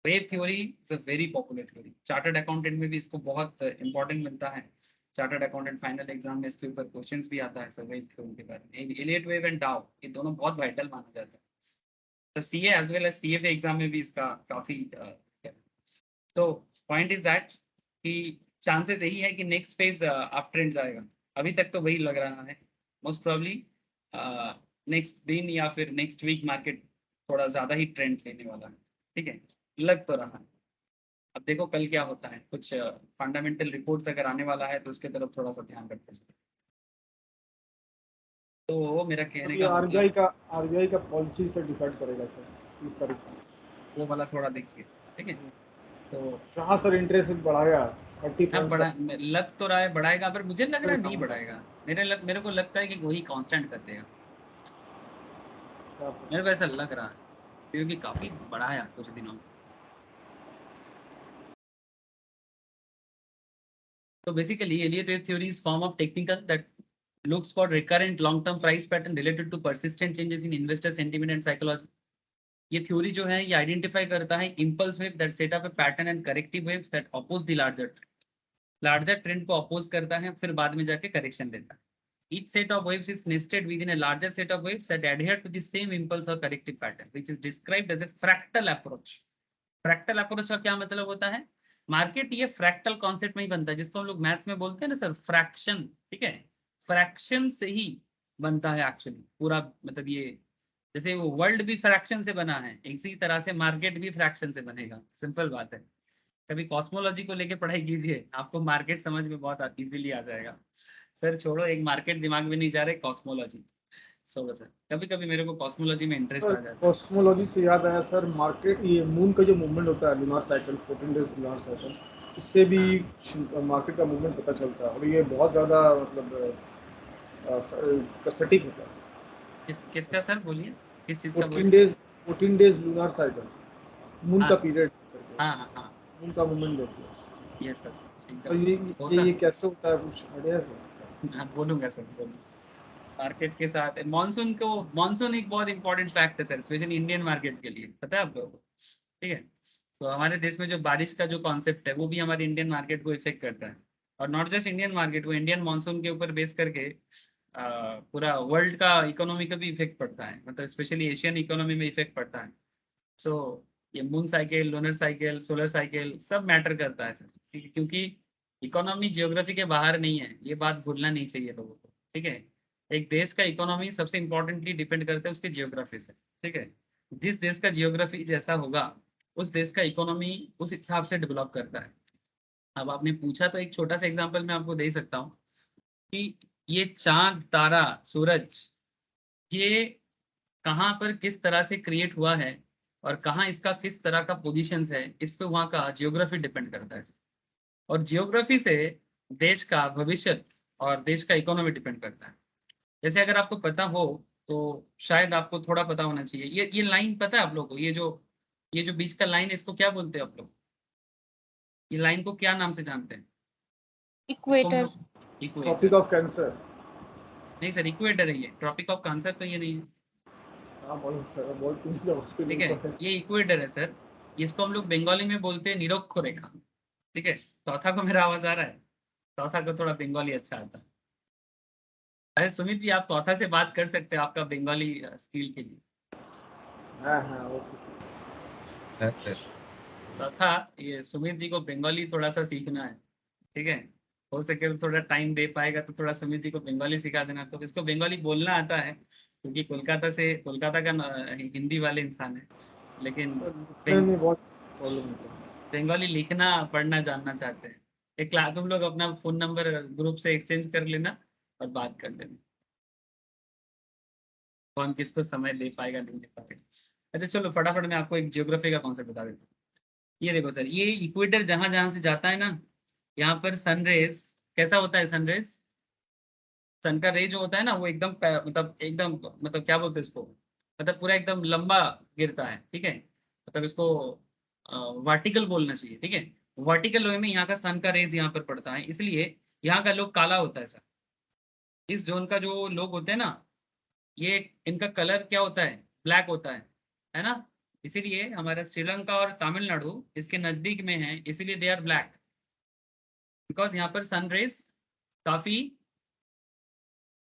S1: Wave theory is a very popular theory, chartered accountant में भी इसको बहुत इंपॉर्टेंट मिलता है। चार्टर्ड अकाउंटेंट फाइनल एग्जाम में इसके ऊपर क्वेश्चंस भी आता है सर वेव थ्योरी के बारे में। एलियट वेव एंड डाउ ये दोनों बहुत वाइटल माना जाता है, तो CA as well as CFA exam में भी इसका काफी तो पॉइंट इज दैट कि चांसेस यही है कि नेक्स्ट फेज अप ट्रेंड जाएगा। अभी तक तो वही लग रहा है, मोस्ट प्रोबब्ली नेक्स्ट दिन या फिर नेक्स्ट वीक मार्केट थोड़ा ज्यादा ही ट्रेंड लेने वाला है, ठीक है, लग तो रहा है। अब देखो कल क्या होता है, कुछ फंडामेंटल रिपोर्ट्स अगर आने वाला है तो उसके तरफ थोड़ा सा ध्यान रखते हैं। तो मेरा कहने
S2: अभी
S1: का
S2: आरबीआई
S1: मतलब
S2: का आरबीआई का पॉलिसी से डिसाइड करेगा सर 30 तारीख
S1: हाँ,
S2: को।
S1: वो वाला थोड़ा देखिए, ठीक है। तो
S2: जहाँ सर इंटरेस्ट बढ़ाया 30
S1: अब
S2: पॉइंट्स का,
S1: बड़ा लग तो रहा है बढ़ाएगा, पर मुझे लग रहा
S2: फिर
S1: है नहीं
S2: डाउन का
S1: बढ़ाएगा। मेरे को लगता है कि वही कांस्टेंट कर देगा,
S2: क्या
S1: मेरे को ऐसा लग रहा है, क्योंकि काफी बढ़ाया कुछ दिनों में। So basically, Elliott wave theory is form of technical that looks for recurrent long-term price pattern related to persistent changes in investor sentiment and psychology. ये थ्योरी जो है ये आइडेंटिफाई करता है impulse wave that set up a pattern and corrective waves that oppose the larger trend को अपोज करता है, फिर बाद में जाके करेक्शन देता है. Each set of waves is nested within a larger set of waves that adhere to the same impulse or corrective pattern, which is described as a fractal approach. Fractal approach का क्या मतलब होता है? मार्केट ये फ्रैक्टल कॉन्सेप्ट में ही बनता है, जिसको हम लोग मैथ्स में बोलते हैं ना सर, फ्रैक्शन. ठीक है, फ्रैक्शन से ही बनता है एक्चुअली पूरा. मतलब ये जैसे वो वर्ल्ड भी फ्रैक्शन से बना है, इसी तरह से मार्केट भी फ्रैक्शन से बनेगा. सिंपल बात है. कभी कॉस्मोलॉजी को लेके पढ़ाई कीजिए, आपको मार्केट समझ में बहुत इजीली आ जाएगा. सर छोड़ो, एक मार्केट दिमाग में नहीं जा रहे, कॉस्मोलॉजी. सो सर कभी कभी मेरे को कॉस्मोलॉजी में इंटरेस्ट आ जाता है.
S2: कॉस्मोलॉजी से याद आया सर, मार्केट ये मून का जो मूवमेंट होता है, lunar cycle, 14 days lunar cycle, इससे भी मार्केट का मूवमेंट पता चलता है. और ये बहुत ज़्यादा मतलब सटीक होता है.
S1: किसका सर बोलिए, किस चीज का
S2: 14 डेज लूनार साइकिल, मून का पीरियड.
S1: हाँ हाँ हाँ,
S2: मून का मूवमेंट देखते हैं.
S1: Yes sir.
S2: तो ये कैसे होता है, कुछ आइडिया है सर?
S1: हाँ बोलूंगा सर, बोलूंगा. मार्केट के साथ मानसून एक बहुत इंपॉर्टेंट फैक्ट है सर, स्पेशली इंडियन मार्केट के लिए. पता है आप लोगों को? ठीक है, तो हमारे देश में जो बारिश का जो कॉन्सेप्ट है वो भी हमारे इंडियन मार्केट को इफेक्ट करता है. और नॉट जस्ट इंडियन मार्केट को, इंडियन मानसून के ऊपर बेस करके पूरा वर्ल्ड का इकोनॉमी का भी इफेक्ट पड़ता है. मतलब स्पेशली एशियन इकोनॉमी में इफेक्ट पड़ता है. सो ये moon cycle, lunar cycle, solar cycle सब मैटर करता है सर. क्योंकि इकोनॉमी जियोग्राफी के बाहर नहीं है, ये बात भूलना नहीं चाहिए लोगों को. ठीक है, एक देश का इकोनॉमी सबसे इंपॉर्टेंटली डिपेंड करता है उसके जियोग्राफी से. ठीक है, जिस देश का जियोग्राफी जैसा होगा उस देश का इकोनॉमी उस हिसाब से डेवलप करता है. अब आपने पूछा तो एक छोटा सा एग्जांपल मैं आपको दे सकता हूँ कि ये चांद, तारा, सूरज, ये कहाँ पर किस तरह से क्रिएट हुआ है और कहाँ इसका किस तरह का पोजीशन है, इस पे वहाँ का जियोग्राफी डिपेंड करता है. और जियोग्राफी से देश का भविष्य और देश का इकोनॉमी डिपेंड करता है. जैसे अगर आपको पता हो तो शायद आपको थोड़ा पता होना चाहिए, ये लाइन पता है आप लोगों को? ये जो बीच का लाइन है इसको क्या बोलते हैं आप लोग? ये लाइन को क्या नाम से जानते हैं?
S3: इक्वेटर.
S2: Tropic of cancer.
S1: नहीं सर, इक्वेटर है ये. ट्रॉपिक ऑफ कैंसर तो ये नहीं है. ठीक है, ये इक्वेटर है सर. इसको हम लोग बंगाली में बोलते हैं निरक्षर रेखा. ठीक है, चौथा को मेरा आवाज आ रहा है? चौथा को थोड़ा बंगाली अच्छा आता है. अरे सुमित जी, आप चौथा से बात कर सकते हैं आपका बंगाली स्किल के लिए. चौथा, ये सुमित जी को बंगाली थोड़ा सा सीखना है. ठीक है, हो सके तो थोड़ा टाइम दे पाएगा तो थोड़ा सुमित जी को बंगाली सिखा देना. तो इसको बंगाली बोलना आता है क्योंकि कोलकाता का हिंदी वाले इंसान है, लेकिन बंगाली लिखना पढ़ना जानना चाहते हैं. एक क्लास तुम लोग अपना फोन नंबर ग्रुप से एक्सचेंज कर लेना और बात कर लेना, कौन किसको समय दे पाएगा नहीं दे पाएगा. अच्छा चलो, फटाफट मैं आपको एक जियोग्राफी का कॉन्सेप्ट बता देता हूँ. ये देखो सर, ये इक्वेटर जहां जहां से जाता है ना, यहाँ पर सनरेज कैसा होता है? सनरेज, सन का रे जो होता है ना वो मतलब क्या बोलते हैं इसको, मतलब पूरा एकदम लंबा गिरता है. ठीक है, मतलब इसको वर्टिकल बोलना चाहिए. ठीक है, वर्टिकल वे में यहाँ का सन का रेज यहाँ पर पड़ता है, इसलिए यहाँ का लोग काला होता है सर. इस जोन का जो लोग होते हैं ना, ये इनका कलर क्या होता है? ब्लैक होता है ना. इसीलिए हमारा श्रीलंका और तमिलनाडु इसके नजदीक में है, इसीलिए दे आर ब्लैक, बिकॉज यहाँ पर सन रेज काफी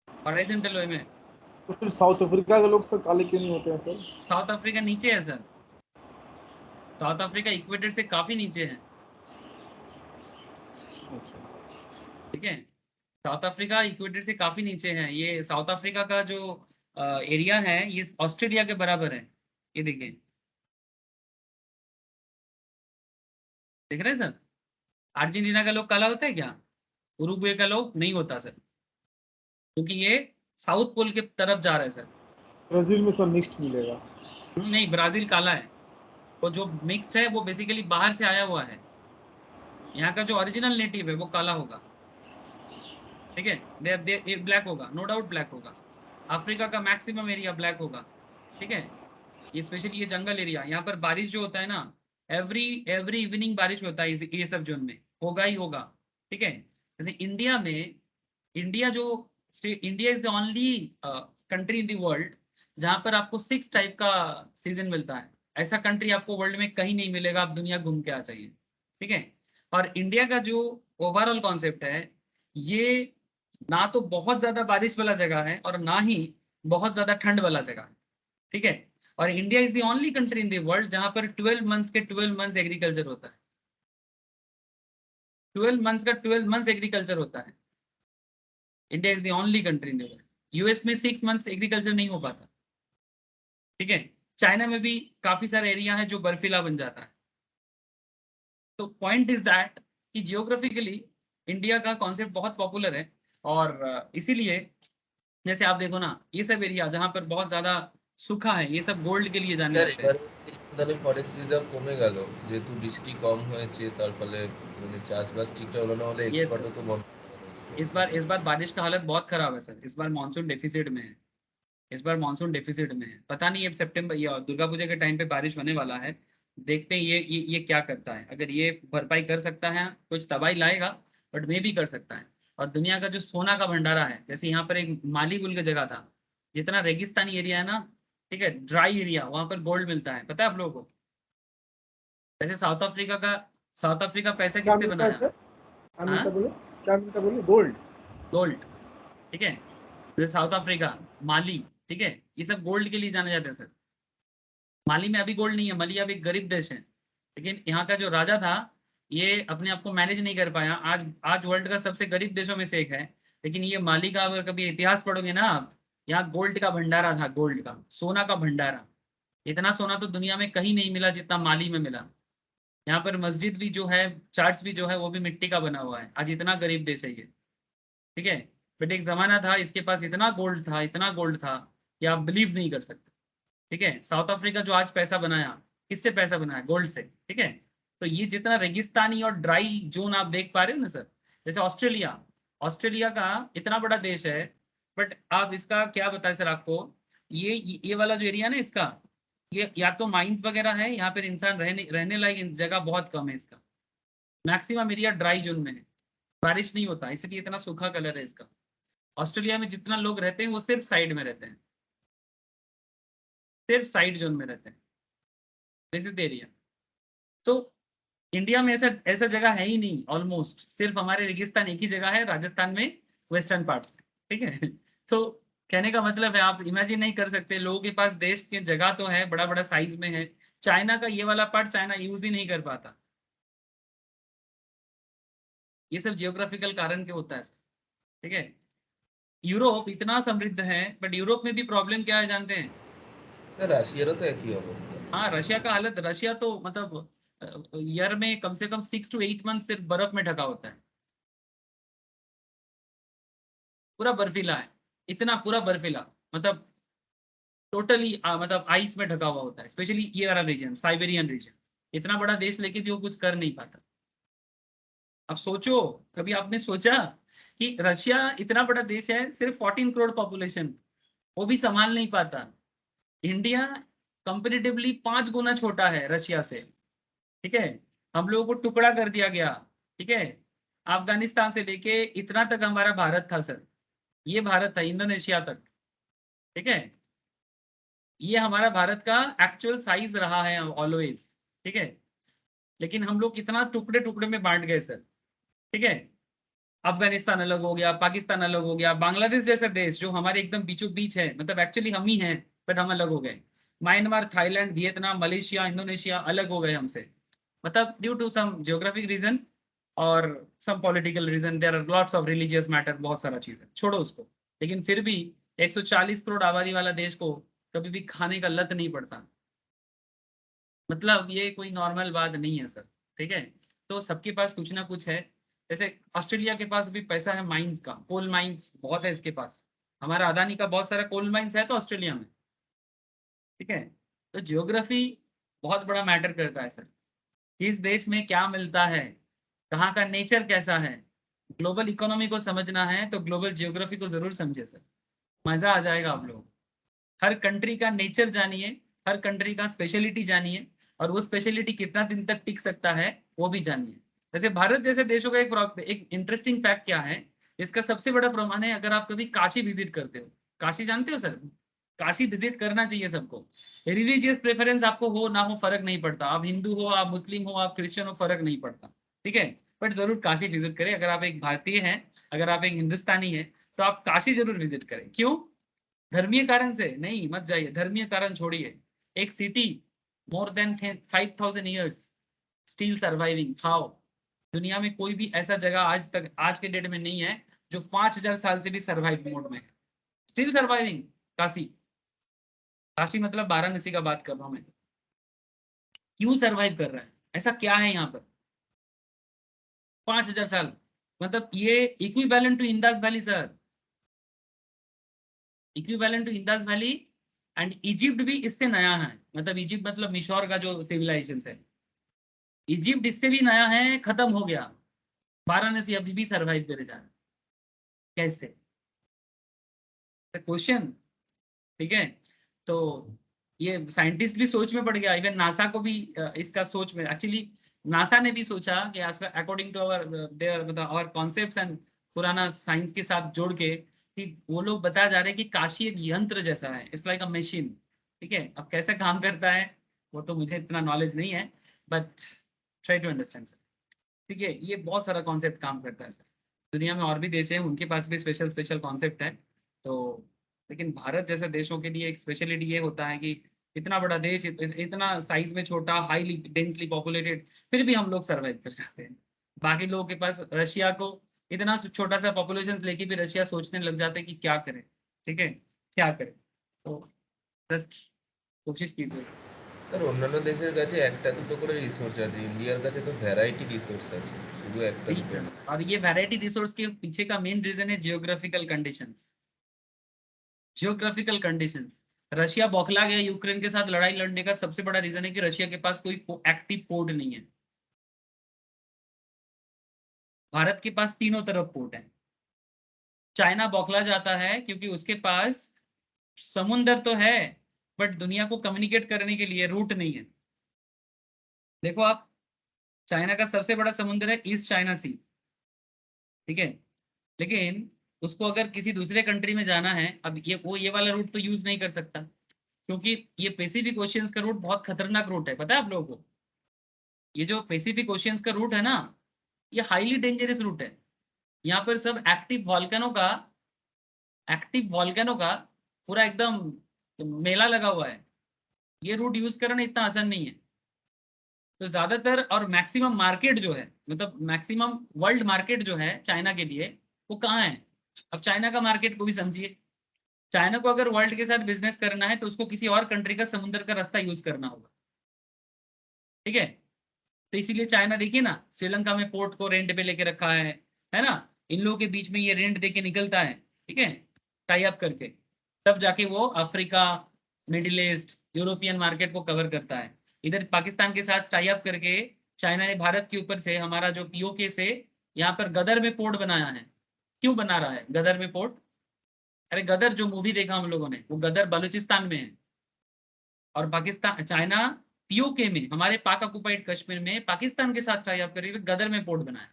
S1: हॉरिजॉन्टल वे में.
S2: तो फिर साउथ अफ्रीका के लोग सर काले क्यों नहीं होते हैं सर?
S1: साउथ अफ्रीका नीचे है सर. साउथ अफ्रीका इक्वेटर से काफी नीचे है. ठीक है, साउथ अफ्रीका इक्वेटर से काफी नीचे है. ये साउथ अफ्रीका का जो एरिया है ये ऑस्ट्रेलिया के बराबर है. ये देखिए, देख रहे हैं सर? अर्जेंटीना का लोग काला होता है क्या? उरुग्वे का लोग नहीं होता सर, क्योंकि ये साउथ पोल के तरफ जा रहा है सर.
S2: ब्राजील में सब मिक्स्ड मिलेगा.
S1: नहीं, ब्राजील काला है. वो जो मिक्स्ड है वो बेसिकली बाहर से आया हुआ है. यहाँ का जो ओरिजिनल नेटिव है वो काला होगा. ठीक है, ब्लैक होगा, नो डाउट ब्लैक होगा. अफ्रीका का मैक्सिमम एरिया ब्लैक होगा. ठीक है, ये स्पेशली ये जंगल एरिया, यहाँ पर बारिश जो होता है ना, एवरी इवनिंग बारिश होता है ये सब जोन में, होगा ही होगा. ठीक है, जैसे इंडिया में, India is the only country in the world जहां पर आपको 6 टाइप का सीजन मिलता है। ऐसा कंट्री आपको वर्ल्ड में कहीं नहीं मिलेगा, आप दुनिया घूम के आ जाइए, ठीक है। और इंडिया का जो ओवरऑल कॉन्सेप्ट है, ये ना तो बहुत ज्यादा बारिश वाला जगह है और ना ही बहुत ज्यादा ठंड वाला जगह है, ठीक है। और India is the only country in the world जहां पर 12 मंथ्स के 12 मंथ्स एग्रीकल्चर होता है। 12 मंथ्स का 12 मंथ्स एग्रीकल्चर होता है। India is the only country in the world. US में 6 मंथ्स एग्रीकल्चर नहीं हो पाता, ठीक है। चाइना में भी काफी सारे एरिया है जो बर्फीला बन जाता है। तो पॉइंट इज दैट कि जियोग्राफिकली इंडिया का कॉन्सेप्ट बहुत पॉपुलर है। और इसीलिए जैसे आप देखो ना, ये सब एरिया जहाँ पर बहुत ज्यादा सूखा है, ये सब गोल्ड के लिए जाने जाते हैं।
S4: ইদানিং ফরেস্ট রিজার্ভ কমে গেল যেহেতু বৃষ্টি কম হয়েছে, তার ফলে মানে চাষবাস ঠিকঠাক হলো না, হলে
S1: Yes,
S4: এক্সপোর্টও তো বন্ধ।
S1: इस बार बारिश का हालत बहुत खराब है सर। इस बार मानसून डेफिसिट में है। इस बार मानसून डेफिसिट में है। पता नहीं अब सितंबर या दुर्गा पूजा के टाइम पे बारिश होने वाला है। देखते हैं ये क्या करता है। अगर ये भरपाई कर सकता है, कुछ तबाही लाएगा, बट मे भी कर सकता है। और दुनिया का जो सोना का भंडारा है, जैसे यहाँ पर एक माली गुल की जगह था, जितना रेगिस्तानी एरिया है ना, ठीक है, ड्राई एरिया, वहां पर गोल्ड मिलता है, पता है आप लोगों को। जैसे साउथ अफ्रीका पैसा
S2: क्या
S1: किससे
S2: मिलता है
S1: बनाया?
S2: सर? क्या मिलता
S1: हाँ,
S2: बोले? क्या मिलता बोले? गोल्ड।
S1: गोल्ड, ठीक है। जैसे साउथ अफ्रीका, माली, ठीक है, ये सब गोल्ड के लिए जाने जाते हैं सर। माली में अभी गोल्ड नहीं है, माली अभी गरीब देश है, लेकिन यहाँ का जो राजा था, ये अपने आप को मैनेज नहीं कर पाया। आज आज वर्ल्ड का सबसे गरीब देशों में से एक है। लेकिन ये माली का अगर कभी इतिहास पढ़ोगे ना आप, यहाँ गोल्ड का भंडारा था, गोल्ड का, सोना का भंडारा। इतना सोना तो दुनिया में कहीं नहीं मिला जितना माली में मिला। यहाँ पर मस्जिद भी जो है, चर्च भी जो है, वो भी मिट्टी का बना हुआ है। आज इतना गरीब देश है ये, ठीक है। बट एक जमाना था इसके पास इतना गोल्ड था, इतना गोल्ड था कि आप बिलीव नहीं कर सकते, ठीक है। साउथ अफ्रीका जो आज पैसा बनाया, किससे पैसा बनाया? गोल्ड से, ठीक है। तो ये जितना रेगिस्तानी और ड्राई जोन आप देख पा रहे हो ना सर, जैसे ऑस्ट्रेलिया, ऑस्ट्रेलिया का इतना बड़ा देश है, बट आप इसका क्या बताएं सर आपको, ये वाला जो एरिया ना इसका, ये या तो माइंस वगैरह है, यहाँ पर इंसान रहने लायक जगह बहुत कम है इसका। मैक्सिमम एरिया ड्राई जोन में है, बारिश नहीं होता, इसलिए इतना सूखा कलर है इसका। ऑस्ट्रेलिया में जितना लोग रहते हैं वो सिर्फ साइड में रहते हैं, सिर्फ साइड जोन में रहते हैं, दिस इज एरिया। तो इंडिया में ऐसा ऐसा जगह है ही नहीं, ऑलमोस्ट सिर्फ हमारे रेगिस्तान एक ही जगह है, राजस्थान में, वेस्टर्न पार्ट्स में, ठीक है। तो कहने का मतलब है, आप इमेजिन नहीं कर सकते, लोगों के पास देश की जगह तो है, बड़ा बड़ा साइज में है। चाइना का ये वाला पार्ट चाइना यूज ही नहीं कर पाता। ये सब जियोग्राफिकल कारण क्यों होता है इसका, ठीक है। यूरोप इतना समृद्ध है, बट यूरोप में भी प्रॉब्लम क्या है जानते हैं?
S4: রাশিয়ারও তো একই অবস্থা।
S1: हाँ, रशिया का हालत, रशिया तो मतलब ईयर में कम से कम 6 to 8 मंथ सिर्फ बर्फ में ढका होता है, पूरा बर्फीला है, इतना पूरा बर्फीला, मतलब टोटली मतलब आइस में ढका हुआ होता है, स्पेशली ये वाला रीजन, साइबेरियन रीजन। इतना बड़ा देश लेके भी वो कुछ कर नहीं पाता। अब सोचो, कभी आपने सोचा कि रशिया इतना बड़ा देश है, सिर्फ 14 करोड़ पॉपुलेशन, वो भी संभाल नहीं पाता। इंडिया कंपेरेटिवली 5 गुना छोटा है रशिया से, ठीक है। हम लोगों को टुकड़ा कर दिया गया, ठीक है। अफगानिस्तान से लेके इतना तक हमारा भारत था सर, ये भारत था इंडोनेशिया तक, ठीक है। ये हमारा भारत का एक्चुअल साइज रहा है ऑलवेज, ठीक है। लेकिन हम लोग इतना टुकड़े टुकड़े में बांट गए सर, ठीक है। अफगानिस्तान अलग हो गया, पाकिस्तान अलग हो गया, बांग्लादेश जैसा देश जो हमारे एकदम बीचों बीच है, मतलब एक्चुअली हम ही हैं, बट हम अलग हो गए। Myanmar, Thailand, Vietnam, Malaysia, Indonesia अलग हो गए हमसे, मतलब due to some geographic reason और some political reason, there are lots of religious matter, बहुत सारा चीज है, छोड़ो उसको। लेकिन फिर भी 140 करोड़ आबादी वाला देश को कभी भी खाने का लत नहीं पड़ता, मतलब ये कोई नॉर्मल बात नहीं है सर, ठीक है। तो सबके पास कुछ ना कुछ है। जैसे ऑस्ट्रेलिया के पास भी पैसा है माइंस का, कोल माइंस बहुत है इसके पास। हमारा अदानी का बहुत सारा कोल माइंस है तो ऑस्ट्रेलिया में, ठीक है। तो जियोग्राफी बहुत बड़ा मैटर करता है सर, किस देश में क्या मिलता है, कहाँ का नेचर कैसा है। ग्लोबल इकोनॉमी को समझना है तो ग्लोबल जियोग्राफी को जरूर समझे सर, मजा आ जाएगा आप लोग। हर कंट्री का नेचर जानिए, हर कंट्री का स्पेशलिटी जानिए, और वो स्पेशलिटी कितना दिन तक टिक सकता है वो भी जानिए। जैसे भारत जैसे देशों का एक इंटरेस्टिंग फैक्ट क्या है, इसका सबसे बड़ा प्रमाण है, अगर आप कभी काशी विजिट करते हो, काशी जानते हो सर, काशी विजिट करना चाहिए सबको। रिलीजियस प्रेफरेंस आपको हो ना हो फर्क नहीं पड़ता, आप हिंदू हो, आप मुस्लिम हो, आप क्रिश्चियन हो, फर्क नहीं पड़ता, ठीक है, बट जरूर काशी विजिट करें। अगर आप एक भारतीय हैं, अगर आप एक हिंदुस्तानी हैं, तो आप काशी जरूर विजिट करें। क्यों? धर्मीय कारण से नहीं, मत जाइए, धर्मीय कारण छोड़िए। एक city more than 5000 years still surviving, how? दुनिया में कोई भी ऐसा जगह आज तक, आज के डेट में नहीं है जो 5000 साल से भी सर्वाइव मोड में है, स्टिल सर्वाइविंग। काशी, काशी मतलब वाराणसी का बात कर रहा हूं मैं। क्यों सर्वाइव कर रहा है? ऐसा क्या है यहाँ पर? 5000 साल, मतलब ये equivalent to Indus valley sir, equivalent to Indus valley. And Egypt भी इससे नया है, मतलब इजिप्ट मतलब मिशोर का जो सिविलाइजेशन है, इजिप्ट इससे भी नया है, खत्म हो गया। वाराणसी अभी भी सर्वाइव करे जा रहा है, कैसे? क्वेश्चन, ठीक है। तो ये साइंटिस्ट भी सोच में पड़ गया, इवन नासा को भी इसका सोच में, एक्चुअली नासा ने भी सोचा कि अकॉर्डिंग टू अवर देयर मतलब आवर कॉन्सेप्ट्स एंड पुराना साइंस के साथ जोड़ के, कि वो लोग बताया जा रहे हैं कि काशी एक यंत्र जैसा है, इट्स लाइक अ मशीन, ठीक है। अब कैसे काम करता है वो तो मुझे इतना नॉलेज नहीं है, but try to understand sir, ठीक है। ये बहुत सारा कॉन्सेप्ट काम करता है सर। दुनिया में और भी देश हैं, उनके पास भी स्पेशल स्पेशल कॉन्सेप्ट है। तो लेकिन भारत जैसे देशों के लिए एक स्पेशलिटी ये होता है कि इतना बड़ा देश, इतना साइज में छोटा, हाईली डेंसली पॉपुलेटेड, फिर भी हम लोग सर्वाइव कर जाते हैं। बाकी लोगों के पास, रशिया को इतना छोटा सा पॉपुलेशन लेके भी रशिया सोचने लग जाते हैं कि क्या करें, ठीक है, क्या करें। तो जस्ट कोशिश कीजिए।
S4: স্যার অন্যান্য দেশের কাছে একটা দুটো করে রিসোর্স আছে, ইন্ডিয়ার কাছে তো ভ্যারাইটি রিসোর্স আছে, শুধু একটা দুটো না।
S1: और ये वैरायटी रिसोर्स के पीछे का मेन रीजन है geographical conditions, geographical conditions. Russia बौखला गया यूक्रेन के साथ लड़ाई लड़ने का सबसे बड़ा रीजन है कि रशिया के पास कोई एक्टिव पोर्ट नहीं है। भारत के पास तीनों तरफ पोर्ट है। चाइना बौखला जाता है क्योंकि उसके पास समुंदर तो है, बट दुनिया को कम्युनिकेट करने के लिए रूट नहीं है। देखो आप, चाइना का सबसे बड़ा समुद्र है ईस्ट चाइना सी, ठीक है, लेकिन उसको अगर किसी दूसरे कंट्री में जाना है, अब ये वाला रूट तो यूज नहीं कर सकता, क्योंकि ये पैसिफिक ओशियंस का रूट बहुत खतरनाक रूट है, पता है आप लोगों को? ये जो पैसिफिक ओशियंस का रूट है ना, ये हाईली डेंजरस रूट है। यहाँ पर सब एक्टिव वॉल्केनो का पूरा एकदम मेला लगा हुआ है। ये रूट यूज करना इतना आसान नहीं है। तो ज्यादातर और मैक्सिमम मार्केट जो है, मतलब मैक्सिमम वर्ल्ड मार्केट जो है चाइना के लिए, वो कहाँ है? अब चाइना का मार्केट को भी समझिए। चाइना को अगर वर्ल्ड के साथ बिजनेस करना है तो उसको किसी और कंट्री का समुद्र का रास्ता यूज करना होगा, ठीक है। तो इसीलिए चाइना देखिए ना, श्रीलंका में पोर्ट को रेंट पे लेके रखा है ना, इन लोगों के बीच में ये रेंट देके निकलता है, ठीक है, टाई अप करके, तब जाके वो Africa, middle east, European market को कवर करता है। इधर पाकिस्तान के साथ टाई अप करके चाइना ने भारत के ऊपर से हमारा जो पीओके से यहाँ पर गदर में पोर्ट बनाया है। क्यों बना रहा है गदर में पोर्ट? अरे गदर जो मूवी देखा हम लोगों ने, वो गदर बलूचिस्तान में है, और पाकिस्तान, चाइना पीओके में, हमारे पाक ऑक्युपाइड कश्मीर में पाकिस्तान के साथ टाई अप करके गदर में पोर्ट बनाया।